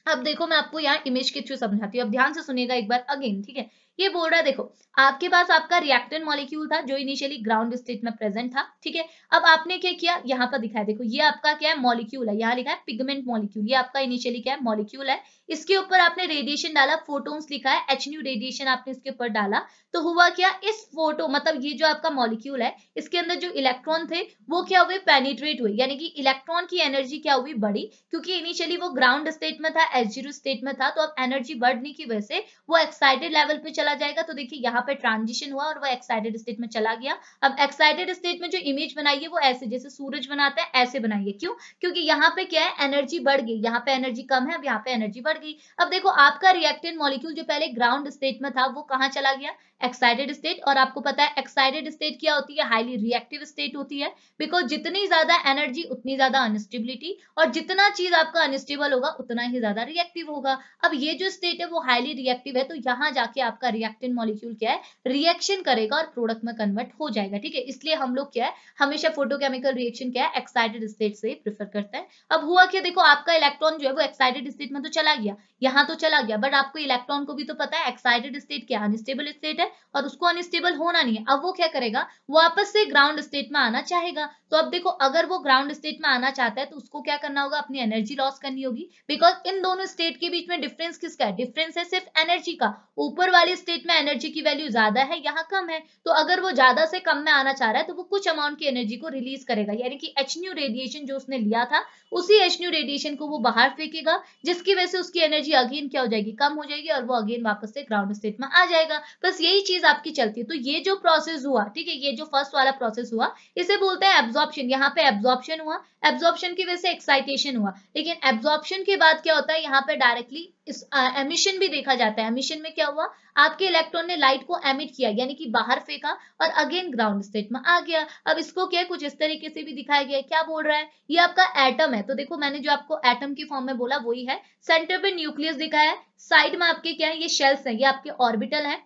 अब देखो मैं आपको यहाँ इमेज के थ्रू समझाती हूँ, अब ध्यान से सुनिएगा एक बार अगेन। ठीक है, ये बोल रहा है देखो आपके पास आपका रिएक्टेंट मॉलिक्यूल था जो इनिशियली ग्राउंड स्टेट में प्रेजेंट था। ठीक है, अब आपने क्या किया, यहाँ पर दिखाया देखो, ये आपका क्या है, मॉलिक्यूल है, यहाँ लिखा है पिगमेंट मॉलिक्यूल। ये आपका इनिशियली क्या है, मॉलिक्यूल है। इसके ऊपर आपने रेडिएशन डाला, फोटोन्स लिखा है, hν रेडिएशन आपने इसके ऊपर डाला। तो हुआ क्या, इस फोटो मतलब ये जो आपका मॉलिक्यूल है इसके अंदर जो इलेक्ट्रॉन थे वो क्या हुए, पेनिट्रेट हुए। यानी कि इलेक्ट्रॉन की एनर्जी क्या हुई, बढ़ी। क्योंकि इनिशियली वो ग्राउंड स्टेट में था, S0 स्टेट में था। तो अब एनर्जी बढ़ने की वजह से वो एक्साइटेड लेवल पे चला जाएगा। तो देखिए यहाँ पे ट्रांजिशन हुआ और वो एक्साइटेड स्टेट में चला गया। अब एक्साइटेड स्टेट में जो इमेज बनाई है वो ऐसे, जैसे सूरज बनाता है ऐसे बनाइए। क्यों, क्योंकि यहाँ पे क्या है, एनर्जी बढ़ गई, यहाँ पे एनर्जी कम है, अब यहाँ पे एनर्जी बढ़ गई। अब देखो आपका रिएक्टेंट मॉलिक्यूल जो पहले ग्राउंड स्टेट में था वो कहाँ चला गया, एक्साइटेड स्टेट, और आपको पता है एक्साइटेड स्टेट क्या होती है, हाईली रिएक्टिव स्टेट होती है, बिकॉज जितनी ज्यादा एनर्जी उतनी ज्यादा अनस्टेबिलिटी, और जितना चीज आपका अनस्टेबल होगा उतना ही ज्यादा रिएक्टिव होगा। अब ये जो स्टेट है वो हाईली रिएक्टिव है, तो यहाँ जाके आपका रिएक्टेंट मॉलिक्यूल क्या है, रिएक्शन करेगा और प्रोडक्ट में कन्वर्ट हो जाएगा, ठीक है। इसलिए हम लोग क्या है, हमेशा फोटोकेमिकल रिएक्शन क्या है, एक्साइटेड स्टेट से प्रेफर करते हैं। अब हुआ क्या, देखो आपका इलेक्ट्रॉन जो है वो एक्साइटेड स्टेट में तो चला गया, यहाँ तो चला गया, बट आपको इलेक्ट्रॉन को भी तो पता है एक्साइटेड स्टेट क्या अनस्टेबल स्टेट है, और उसको अनस्टेबल होना नहीं है। अब वो क्या करेगा, वापस से ग्राउंड स्टेट में आना चाहेगा। तो अब देखो अगर वो ग्राउंड स्टेट में आना चाहता है तो उसको क्या करना होगा, अपनी एनर्जी लॉस करनी होगी, बिकॉज इन दोनों स्टेट के बीच में डिफरेंस किसका है, डिफरेंस है सिर्फ एनर्जी का। ऊपर वाली स्टेट में एनर्जी की वैल्यू ज्यादा है, यहाँ कम है, तो अगर वो ज्यादा से कम में आना चाह रहा है तो वो कुछ अमाउंट की एनर्जी को रिलीज करेगा, यानी कि HNU रेडिएशन जो उसने लिया था उसी HNU रेडिएशन को वो बाहर फेंकेगा, जिसकी वजह से उसकी एनर्जी अगेन क्या हो जाएगी, कम हो जाएगी, और वो अगेन वापस से ग्राउंड स्टेट में आ जाएगा। बस यही चीज आपकी चलती है। तो ये जो प्रोसेस हुआ, ठीक है, ये जो फर्स्ट वाला प्रोसेस हुआ इसे बोलते हैं एब्जॉर्प्शन। यहाँ पे एब्जॉर्प्शन हुआ, एब्जॉर्प्शन की वजह से एक्साइटेशन हुआ, लेकिन एब्जॉर्प्शन के बाद क्या होता है, यहाँ पे डायरेक्टली इस एमिशन भी देखा जाता है। एमिशन में क्या हुआ, आपके इलेक्ट्रॉन ने लाइट को एमिट किया, यानी कि बाहर फेंका और अगेन ग्राउंड स्टेट में आ गया। अब इसको क्या कुछ इस तरीके से भी दिखाया गया है, क्या बोल रहा है, ये आपका एटम है, तो देखो मैंने जो आपको एटम की फॉर्म में बोला वही है, सेंटर पे न्यूक्लियस दिखाया है, साइड में आपके क्या है, ये शेल्स है, ये आपके ऑर्बिटल है,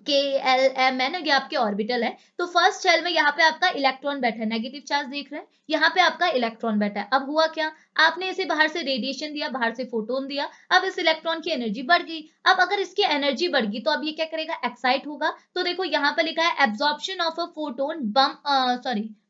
KLM है ना, ये आपके ऑर्बिटल है। तो फर्स्ट शेल में यहाँ पे आपका इलेक्ट्रॉन बैठा है, नेगेटिव चार्ज देख रहे हैं, यहाँ पे आपका इलेक्ट्रॉन बैठा है। अब हुआ क्या, आपने इसे बाहर से रेडिएशन दिया, बाहर से फोटोन दिया, अब इस इलेक्ट्रॉन की एनर्जी बढ़ गई। अब अगर इसकी एनर्जी बढ़ गई तो अब ये क्या करेगा, एक्साइट होगा। तो देखो यहाँ पे लिखा है absorption of a photon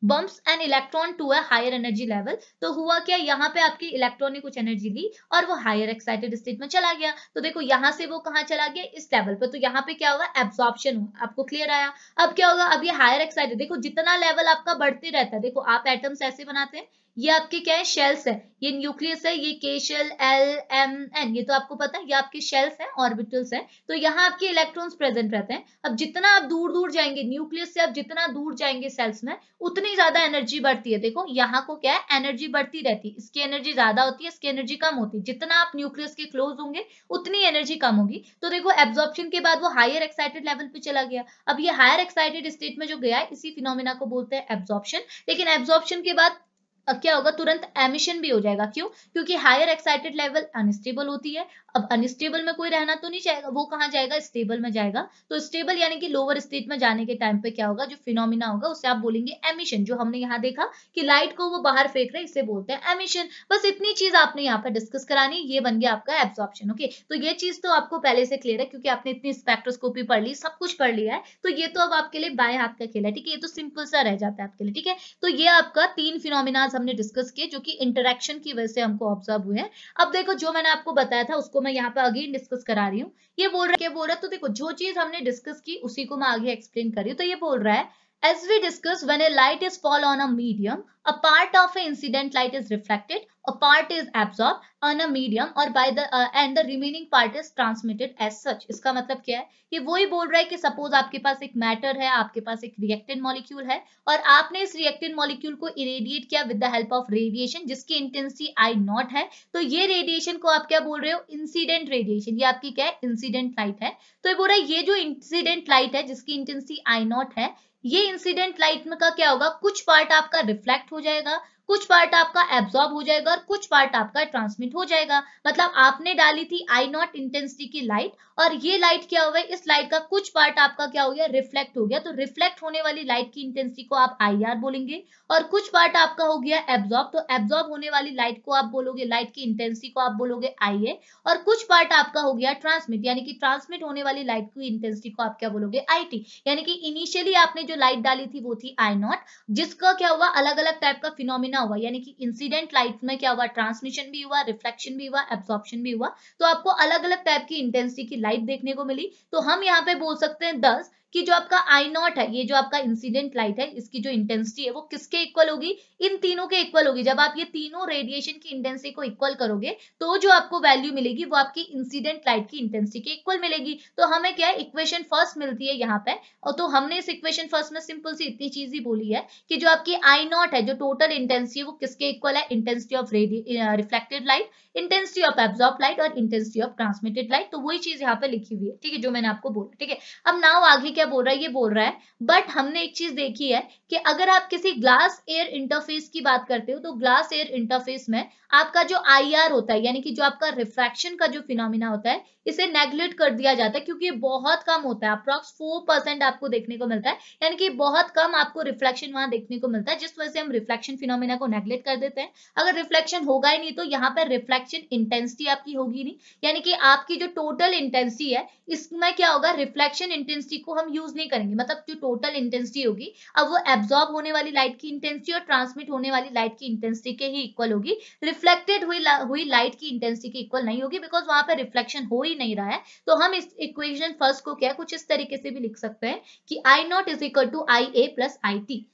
bumps an electron to a higher energy level. तो हुआ क्या, यहाँ पे आपकी इलेक्ट्रॉन ने कुछ एनर्जी ली और वो हायर एक्साइटेड स्टेट में चला गया। तो देखो यहाँ से वो कहाँ चला गया, इस लेवल पे, तो यहाँ पे क्या होगा, एब्जॉर्प्शन हुआ। आपको क्लियर आया। अब क्या होगा, अब ये हायर एक्साइटेड, देखो जितना लेवल आपका बढ़ते रहता है, देखो आप एटम्स ऐसे बनाते हैं, ये आपके क्या है, शेल्स है, ये न्यूक्लियस है, ये K शेल LMN, ये तो आपको पता है, ये आपके शेल्स है, ऑर्बिटल्स है। तो यहाँ आपके इलेक्ट्रॉन्स प्रेजेंट रहते हैं। अब जितना आप दूर दूर जाएंगे न्यूक्लियस से, आप जितना दूर जाएंगे सेल्स में, उतनी ज्यादा एनर्जी बढ़ती है। देखो यहाँ को क्या है, एनर्जी बढ़ती रहती है, इसकी एनर्जी ज्यादा होती है, इसकी एनर्जी कम होती है। जितना आप न्यूक्लियस के क्लोज होंगे उतनी एनर्जी कम होगी। तो देखो एब्जॉर्प्शन के बाद वो हायर एक्साइटेड लेवल पे चला गया। अब ये हायर एक्साइटेड स्टेट में जो गया है, इसी फिनोमिना को बोलते हैं एब्जॉर्प्शन। लेकिन एब्जॉर्प्शन के बाद अब क्या होगा, तुरंत एमिशन भी हो जाएगा। क्यों, क्योंकि हायर एक्साइटेड लेवल अनस्टेबल होती है। अब अनस्टेबल में कोई रहना तो नहीं चाहेगा, वो कहाँ जाएगा, स्टेबल में जाएगा। तो स्टेबल यानी कि लोअर स्टेट में जाने के टाइम पे क्या होगा, जो फिनोमिना होगा उसे आप बोलेंगे एमिशन। जो हमने यहाँ देखा कि लाइट को वो बाहर फेंक रहे, इसे बोलते हैं एमिशन। बस इतनी चीज आपने यहाँ पे डिस्कस करानी, ये बन गया आपका एब्जॉर्प्शन। ओके, तो ये चीज तो आपको पहले से क्लियर है, क्योंकि आपने इतनी स्पेक्ट्रोस्कोपी पढ़ ली, सब कुछ पढ़ लिया है। तो ये तो अब आपके लिए बाएं हाथ का खेल है, ठीक है, ये तो सिंपल सा रह जाता है आपके लिए, ठीक है। तो ये आपका 3 फिनोमिना हमने डिस्कस किए, जो कि इंटरेक्शन की वजह से हमको ऑब्जर्व हुए हैं। अब देखो जो मैंने आपको बताया था उसको मैं यहाँ पे अगेन डिस्कस करा रही हूँ। ये बोल रहा है, तो देखो जो चीज हमने डिस्कस की उसी को मैं आगे एक्सप्लेन कर रही हूँ। तो ये बोल रहा है, as we discussed, when a light is fall on a medium, a part of a incident light is reflected, a part is absorbed on a medium, or by the and the remaining part is transmitted as such. इसका मतलब क्या है, कि वो ही बोल रहा है कि सपोज आपके पास एक मैटर है, आपके पास एक रिएक्टेंट मॉलिक्यूल है, और आपने इस रिएक्टेंट मॉलिक्यूल को इरेडिएट किया with the help of radiation, जिसकी इंटेंसिटी I0 है। तो ये रेडिएशन को आप क्या बोल रहे हो, इंसिडेंट रेडिएशन। ये आपकी क्या है, इंसिडेंट लाइट है। तो ये बोल रहा है, ये जो इंसिडेंट लाइट है जिसकी इंटेंसिटी I0 है, ये इंसिडेंट लाइट में का क्या होगा, कुछ पार्ट आपका रिफ्लेक्ट हो जाएगा, कुछ पार्ट आपका एब्जॉर्ब हो जाएगा, और कुछ पार्ट आपका ट्रांसमिट हो जाएगा। मतलब आपने डाली थी I0 इंटेंसिटी की लाइट, और ये लाइट क्या हुआ है, इस लाइट का कुछ पार्ट आपका क्या हो गया, रिफ्लेक्ट हो गया। तो रिफ्लेक्ट होने वाली लाइट की इंटेंसिटी को आप IR बोलेंगे, और कुछ पार्ट आपका हो गया एब्जॉर्ब, तो एब्जॉर्ब होने वाली लाइट को आप बोलोगे, लाइट की इंटेंसिटी को आप बोलोगे IA, और कुछ पार्ट आपका हो गया ट्रांसमिट, यानी कि ट्रांसमिट होने वाली लाइट की इंटेंसिटी को आप क्या बोलोगे, IT। यानी कि इनिशियली आपने जो लाइट डाली थी वो थी I0, जिसका क्या हुआ, अलग अलग टाइप का फिनोमिना हुआ, यानी कि इंसिडेंट लाइट में क्या हुआ, ट्रांसमिशन भी हुआ, रिफ्लेक्शन भी हुआ, एब्जॉर्प्शन भी हुआ। तो आपको अलग अलग टाइप की इंटेंसिटी की लाइट देखने को मिली। तो हम यहाँ पे बोल सकते हैं 10, कि जो आपका आई नॉट है, ये जो आपका इंसिडेंट लाइट है, इसकी जो इंटेंसिटी है वो किसके इक्वल होगी, इन तीनों के इक्वल होगी। जब आप ये तीनों रेडिएशन की इंटेंसिटी को इक्वल करोगे तो जो आपको वैल्यू मिलेगी वो आपकी इंसिडेंट लाइट की इंटेंसिटी के इक्वल मिलेगी। तो हमें क्या है, इक्वेशन फर्स्ट मिलती है यहाँ पे। और तो हमने इस इक्वेशन फर्स्ट में सिंपल सी इतनी चीज ही बोली है कि जो आपकी आई नॉट है, जो टोटल इंटेंसिटी है, वो किसके इक्वल है, intensity of reflected light, intensity of absorb light और इंटेंसिटी ऑफ ट्रांसमिटेड लाइट। तो वही चीज यहाँ पे लिखी हुई है, ठीक है, जो मैंने आपको बोला, ठीक है। अब नाउ आगे क्या बोल रहा है, ये बोल रहा है बट हमने एक चीज देखी है कि अगर आप किसी ग्लास एयर इंटरफेस की बात करते हो तो ग्लास एयर इंटरफेस में आपका जो आईआर होता है, यानी कि जो आपका रिफ्रैक्शन का जो फिनोमिना होता है, इसे नेग्लेक्ट कर दिया जाता है क्योंकि ये बहुत कम होता है, अप्रॉक्स 4% आपको देखने को मिलता है, यानी कि बहुत कम आपको रिफ्लेक्शन वहां देखने को मिलता है, जिस वजह से हम रिफ्लेक्शन फिनोमिना को नेग्लेक्ट कर देते हैं। अगर रिफ्लेक्शन होगा ही नहीं तो यहाँ पर रिफ्लेक्शन इंटेंसिटी आपकी होगी नहीं, यानी कि आपकी जो टोटल इंटेंसिटी है इसमें क्या होगा, रिफ्लेक्शन इंटेंसिटी को हम यूज नहीं करेंगे, मतलब जो टोटल इंटेंसिटी होगी अब वो एब्जॉर्ब होने वाली लाइट की इंटेंसिटी और ट्रांसमिट होने वाली लाइट की इंटेंसिटी के ही इक्वल होगी, रिफ्लेक्टेड हुई लाइट की इंटेंसिटी के इक्वल नहीं होगी, बिकॉज वहां पर रिफ्लेक्शन हो ही नहीं रहा है। तो हम इस इक्वेशन फर्स्ट को क्या कुछ इस तरीके से भी लिख सकते हैं कि I naught is equal to I A plus I T.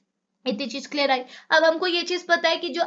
इतनी चीज क्लियर आई। अब हमको ये चीज पता है कि जो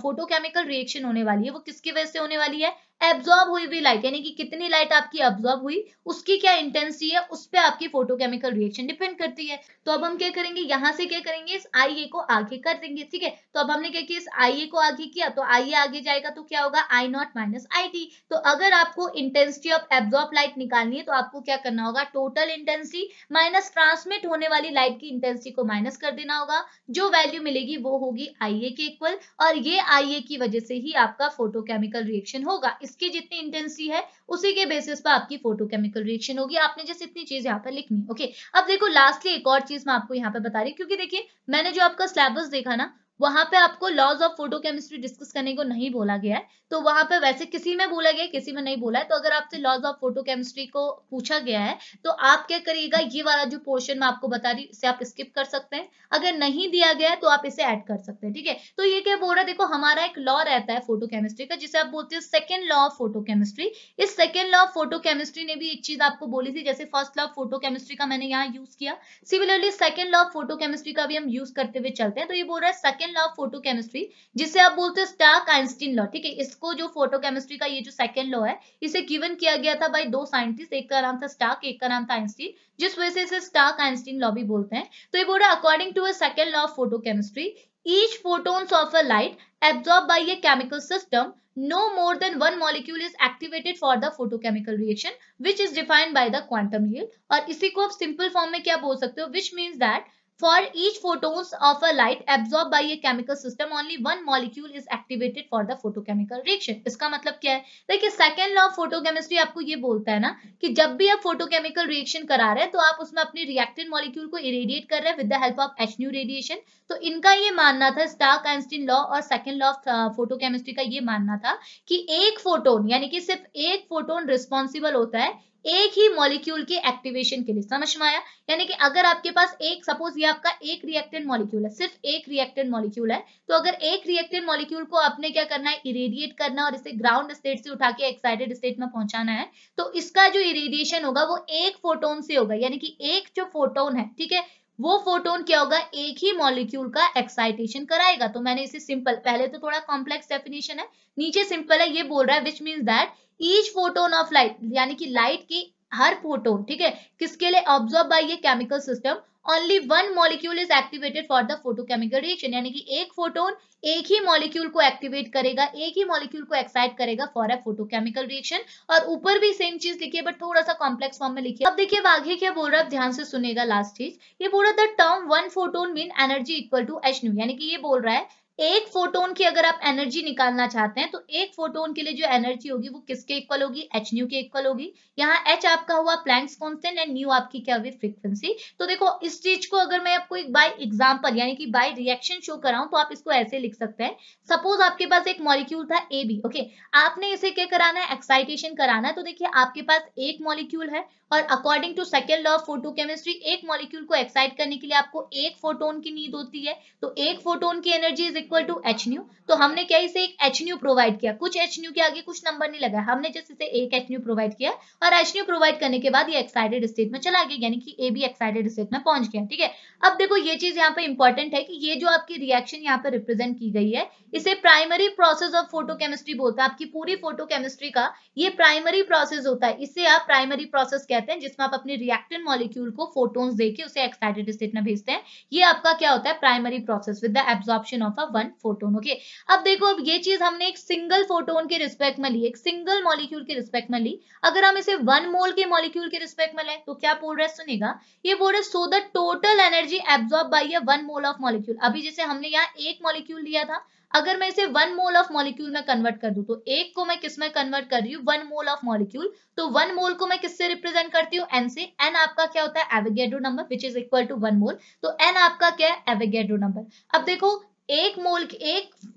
फोटोकेमिकल रिएक्शन होने वाली है वो किसकी वजह से होने वाली है, एब्जॉर्ब हुई हुई लाइट, यानी कि कितनी लाइट आपकी एब्जॉर्ब हुई उसकी क्या इंटेंसिटी है, उस पे आपकी फोटोकेमिकल रिएक्शन डिपेंड करती है। तो अब हम क्या करेंगे, यहाँ से क्या करेंगे, इस आई ए को आगे कर देंगे, ठीक है। तो अब हमने क्या किया, इस आई ए को आगे किया तो आई ए आगे जाएगा तो क्या होगा, आई नॉट माइनस आई टी। तो अगर आपको इंटेंसिटी ऑफ एब्जॉर्ब लाइट निकालनी है तो आपको क्या करना होगा, टोटल इंटेंसिटी माइनस ट्रांसमिट होने वाली लाइट की इंटेंसिटी को माइनस कर देना होगा, जो वैल्यू मिलेगी वो होगी आई ए के इक्वल, और ये आई ए की वजह से ही आपका फोटोकेमिकल रिएक्शन होगा, इसकी जितनी इंटेंसिटी है उसी के बेसिस पर आपकी फोटोकेमिकल रिएक्शन होगी। आपने जैसे इतनी चीज यहाँ पर लिखनी, ओके। अब देखो लास्टली एक और चीज मैं आपको यहाँ पे बता रही हूँ, क्योंकि देखिए मैंने जो आपका सिलेबस देखा ना वहां पे आपको लॉज ऑफ फोटोकेमिस्ट्री डिस्कस करने को नहीं बोला गया है, तो वहां पे वैसे किसी में बोला गया है किसी में नहीं बोला है। तो अगर आपसे लॉज ऑफ फोटोकेमिस्ट्री को पूछा गया है तो आप क्या करिएगा, ये वाला जो पोर्शन मैं आपको बता रही हूँ इसे आप स्किप कर सकते हैं, अगर नहीं दिया गया है तो आप इसे ऐड कर सकते हैं, ठीक है। तो ये क्या बोल रहा है, देखो हमारा एक लॉ रहता है फोटोकेमिस्ट्री का जिसे आप बोलते हैं सेकेंड लॉ ऑफ फोटोकेमिस्ट्री। इस सेकेंड लॉ ऑफ फोटोकेमिस्ट्री ने भी एक चीज आपको बोली थी, जैसे फर्स्ट लॉ ऑफ फोटोकेमिस्ट्री का मैंने यहाँ यूज किया, similarly second law of photochemistry का भी हम यूज करते हुए चलते हैं। तो ये बोल रहा है सेकेंड लॉ ऑफ फोटोकेमिस्ट्री जिसे आप बोलते हैं स्टार्क आइंस्टीन लॉ, ठीक है। इसको जो फोटोकेमिस्ट्री का ये जो सेकेंड लॉ है इसे गिवन किया गया था बाय दो साइंटिस्ट, एक का नाम था स्टार्क, एक का नाम था आइंस्टीन, जिस वजह से इसे स्टार्क आइंस्टीन लॉ भी बोलते हैं। तो ये बोल रहा है according to a second law of photochemistry each photons of a light absorbed by a chemical system no more than one molecule is activated for the photochemical reaction which is defined by the quantum yield। और इसी को आप simple form में क्या बोल सकते हो, which means that for each photons of a light absorbed by a chemical system only one molecule is activated for the photochemical reaction। इसका मतलब क्या है, देखिए सेकेंड लॉ ऑफ फोटोकेमिस्ट्री आपको ये बोलता है ना कि जब भी आप फोटोकेमिकल रिएक्शन करा रहे हैं तो आप उसमें अपनी रिएक्टेंट मॉलिक्यूल को इरेडिएट कर रहे हैं with the help of H new radiation. तो इनका ये मानना था, स्टार्क आइंस्टीन लॉ और सेकेंड लॉ ऑफ फोटोकेमिस्ट्री का ये मानना था कि एक फोटोन यानी कि सिर्फ एक फोटोन रिस्पॉन्सिबल होता है एक ही मॉलिक्यूल के एक्टिवेशन के लिए। समझ में आया, यानी कि अगर आपके पास एक, सपोज ये आपका एक रिएक्टेंट मॉलिक्यूल है, सिर्फ एक रिएक्टेंट मॉलिक्यूल है, तो अगर एक रिएक्टेंट मॉलिक्यूल को आपने क्या करना है, इरेडिएट करना है और इसे ग्राउंड स्टेट से उठा के एक्साइटेड स्टेट में पहुंचाना है, तो इसका जो इरेडिएशन होगा वो एक फोटोन से होगा, यानी कि एक जो फोटोन है, ठीक है, वो फोटोन क्या होगा, एक ही मॉलिक्यूल का एक्साइटेशन कराएगा। तो मैंने इसे सिंपल, पहले तो थोड़ा कॉम्प्लेक्स डेफिनेशन है, नीचे सिंपल है, ये बोल रहा है which means that each photon of light, यानी कि लाइट की हर फोटोन, ठीक है, किसके लिए, ऑब्जॉर्ब बाय ये chemical system only one molecule is activated for the photochemical reaction, यानी कि एक फोटोन एक ही मॉलिक्यूल को एक्टिवेट करेगा, एक ही मॉलिक्यूल को एक्साइट करेगा फॉर अ फोटोकेमिकल रिएक्शन। और ऊपर भी सेम चीज लिखी है बट थोड़ा सा कॉम्प्लेक्स फॉर्म में लिखी है। अब देखिए आगे क्या बोल रहा है, ध्यान से सुनेगा लास्ट चीज, ये बोल रहा है the term one photon mean energy equal to h nu, यानी कि ये बोल रहा है एक फोटोन की अगर आप एनर्जी निकालना चाहते हैं तो एक फोटोन के लिए जो एनर्जी होगी वो किसके इक्वल होगी, एच न्यू के इक्वल होगी। यहाँ एच आपका हुआ प्लैंक्स कांस्टेंट एंड न्यू आपकी क्या हुई, फ्रीक्वेंसी। तो देखो इस चीज को अगर मैं आपको एक बाय एग्जांपल यानी कि बाय रिएक्शन शो कराऊं तो आप इसको ऐसे लिख सकते हैं, सपोज आपके पास एक मॉलिक्यूल था ए बी, ओके, आपने इसे क्या कराना है, एक्साइटेशन कराना है। तो देखिए आपके पास एक मॉलिक्यूल है और according to second law of photochemistry एक मॉलिक्यूल को एक्साइट करने के लिए आपको एक फोटोन की नीड होती है। तो एक फोटोन की energy is equal to h nu. तो हमने क्या इसे एक एच न्यू प्रोवाइड किया, कुछ एच न्यू के आगे कुछ नंबर नहीं लगा, हमने जस्ट इसे एक एच न्यू प्रोवाइड किया और एच न्यू प्रोवाइड करने के बाद ये एक्साइटेड स्टेट में चला गया, यानी कि ए भी एक्साइटेड स्टेट में पहुंच गया। ठीक है, अब देखो ये चीज यहाँ पे इंपॉर्टेंट है कि ये जो आपकी रिएक्शन यहाँ पे रिप्रेजेंट की गई है इसे प्राइमरी प्रोसेस ऑफ फोटोकेमिस्ट्री बोलते हैं। आपकी पूरी फोटोकेमिस्ट्री का ये प्राइमरी प्रोसेस होता है, इसे आप प्राइमरी प्रोसेस कहते हैं, जिसमें आप अपने रिएक्टेंट मॉलिक्यूल को फोटोन्स देके उसे एक्साइटेड स्टेट में भेजते हैं। ये आपका क्या होता है, primary process with the absorption of a one photon. Okay, अब देखो अब ये चीज हमने एक सिंगल फोटोन के रिस्पेक्ट में ली, एक सिंगल मॉलिक्यूल के रिस्पेक्ट में ली। अगर हम इसे 1 मोल के मॉलिक्यूल के रिस्पेक्ट में लें तो क्या बोल रहा है, सुनेगा, ये बोल रहा है so the total energy absorb by a 1 mole of molecule. अभी जैसे हमने यहाँ एक मॉलिक्यूल लिया था, अगर मैं इसे 1 मोल ऑफ मॉलिक्यूल में कन्वर्ट कर दूं, तो एक को मैं किस में कन्वर्ट कर रही हूँ, 1 मोल ऑफ मॉलिक्यूल। तो 1 मोल को मैं किससे रिप्रेजेंट करती हूँ, एन से। एन आपका क्या होता है, Avogadro number which is equal to 1 mole. तो एन आपका क्या है, एवोगैड्रो नंबर। अब देखो एक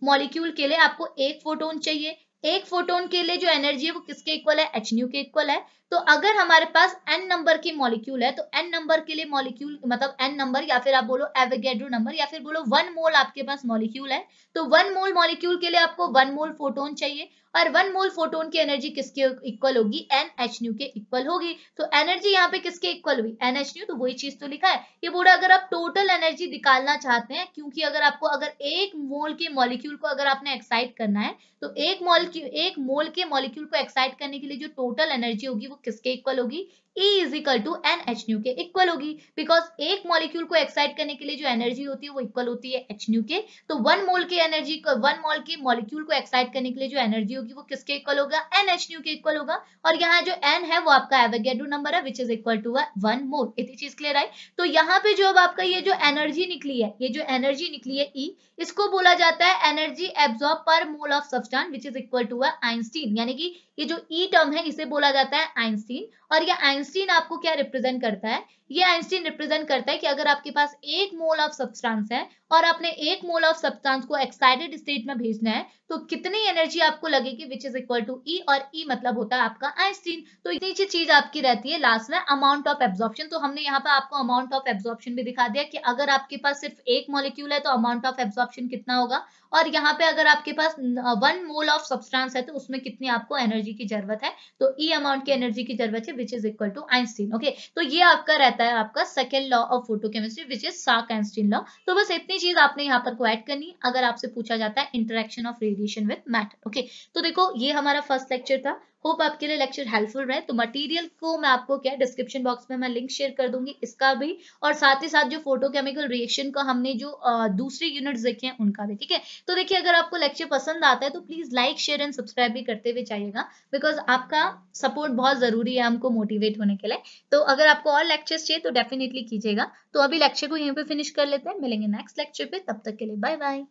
मॉलिक्यूल के लिए आपको एक फोटोन चाहिए, एक फोटोन के लिए जो एनर्जी है वो किसके इक्वल है, एच न्यू के इक्वल है। तो अगर हमारे पास n नंबर की मॉलिक्यूल है तो n नंबर के लिए मॉलिक्यूल मतलब n नंबर या फिर आप बोलो एवोगैड्रो नंबर या फिर बोलो 1 मोल आपके पास मॉलिक्यूल है, तो 1 मोल मॉलिक्यूल के लिए आपको 1 मोल फोटोन चाहिए और 1 मोल फोटोन की एनर्जी किसके इक्वल होगी, NH के इक्वल होगी। तो एनर्जी यहाँ पे किसके इक्वल हुई, NH, तो वही चीज तो लिखा है। ये बोला अगर आप टोटल एनर्जी निकालना चाहते हैं, क्योंकि अगर आपको अगर एक मोल के मॉलिक्यूल को अगर आपने एक्साइट करना है तो एक मोल के मॉलिक्यूल को एक्साइट करने के लिए जो टोटल एनर्जी होगी वो किसके इक्वल होगी, E is equal to NH के इक्वल होगी। बिकॉज एक मॉलिक्यूल को एक्साइट करने के लिए जो एनर्जी होती है वो इक्वल होती है H के। तो 1 मोल की एनर्जी को 1 मोल की मॉलिक्यूल को एक्साइट करने के लिए जो एनर्जी होगी वो किसके इक्वल होगा, NH के इक्वल होगा। और यहाँ जो N है वो आपका एवोगैड्रो नंबर है विच इज इक्वल टू 1 मोल। इतनी चीज क्लियर आई। तो यहाँ पे जो अब आपका ये जो एनर्जी निकली है, ये जो एनर्जी निकली है E, इसको बोला जाता है एनर्जी एब्जॉर्ब पर mole of substance which is equal to Einstein. यानी कि ये जो E टर्म है इसे बोला जाता है आइंस्टीन। और ये आइंस्टीन आपको क्या रिप्रेजेंट करता है, ये आइंस्टीन रिप्रेजेंट करता है कि अगर आपके पास 1 मोल ऑफ सब्सटेंस है और आपने 1 मोल ऑफ सब्सटेंस को एक्साइटेड स्टेट में भेजना है तो कितनी एनर्जी आपको लगेगी विच इज इक्वल टू ई, और ई मतलब होता है आपका आइंस्टीन। तो इतनी चीज आपकी रहती है लास्ट में अमाउंट ऑफ एब्जॉर्प्शन। तो हमने यहाँ पे आपको अमाउंट ऑफ एब्जॉर्प्शन भी दिखा दिया कि अगर आपके पास सिर्फ एक मॉलिक्यूल है तो अमाउंट ऑफ एब्जॉर्प्शन कितना होगा, और यहाँ पे अगर आपके पास 1 मोल ऑफ सब्सटेंस है तो उसमें कितनी आपको एनर्जी की जरूरत है, तो ई अमाउंट की एनर्जी की जरूरत है which is equal to Einstein. Okay, तो ये आपका रहता है आपका second law of photochemistry which is Stark Einstein law. तो बस इतनी चीज आपने यहाँ पर को ऐड करनी अगर आपसे पूछा जाता है interaction of radiation with matter. Okay, तो देखो ये हमारा फर्स्ट लेक्चर था। होप आपके लिए लेक्चर हेल्पफुल रहे। तो मटेरियल को मैं आपको क्या डिस्क्रिप्शन बॉक्स में मैं लिंक शेयर कर दूंगी इसका भी, और साथ ही साथ जो फोटोकेमिकल रिएक्शन का हमने जो दूसरी यूनिट्स देखे हैं उनका भी। ठीक है, तो देखिए अगर आपको लेक्चर पसंद आता है तो please like share and subscribe भी करते हुए जाइएगा, बिकॉज आपका सपोर्ट बहुत जरूरी है हमको मोटिवेट होने के लिए। तो अगर आपको और लेक्चर्स चाहिए तो डेफिनेटली कीजिएगा। तो अभी लेक्चर को यहीं पे फिनिश कर लेते हैं, मिलेंगे नेक्स्ट लेक्चर पे, तब तक के लिए बाय बाय।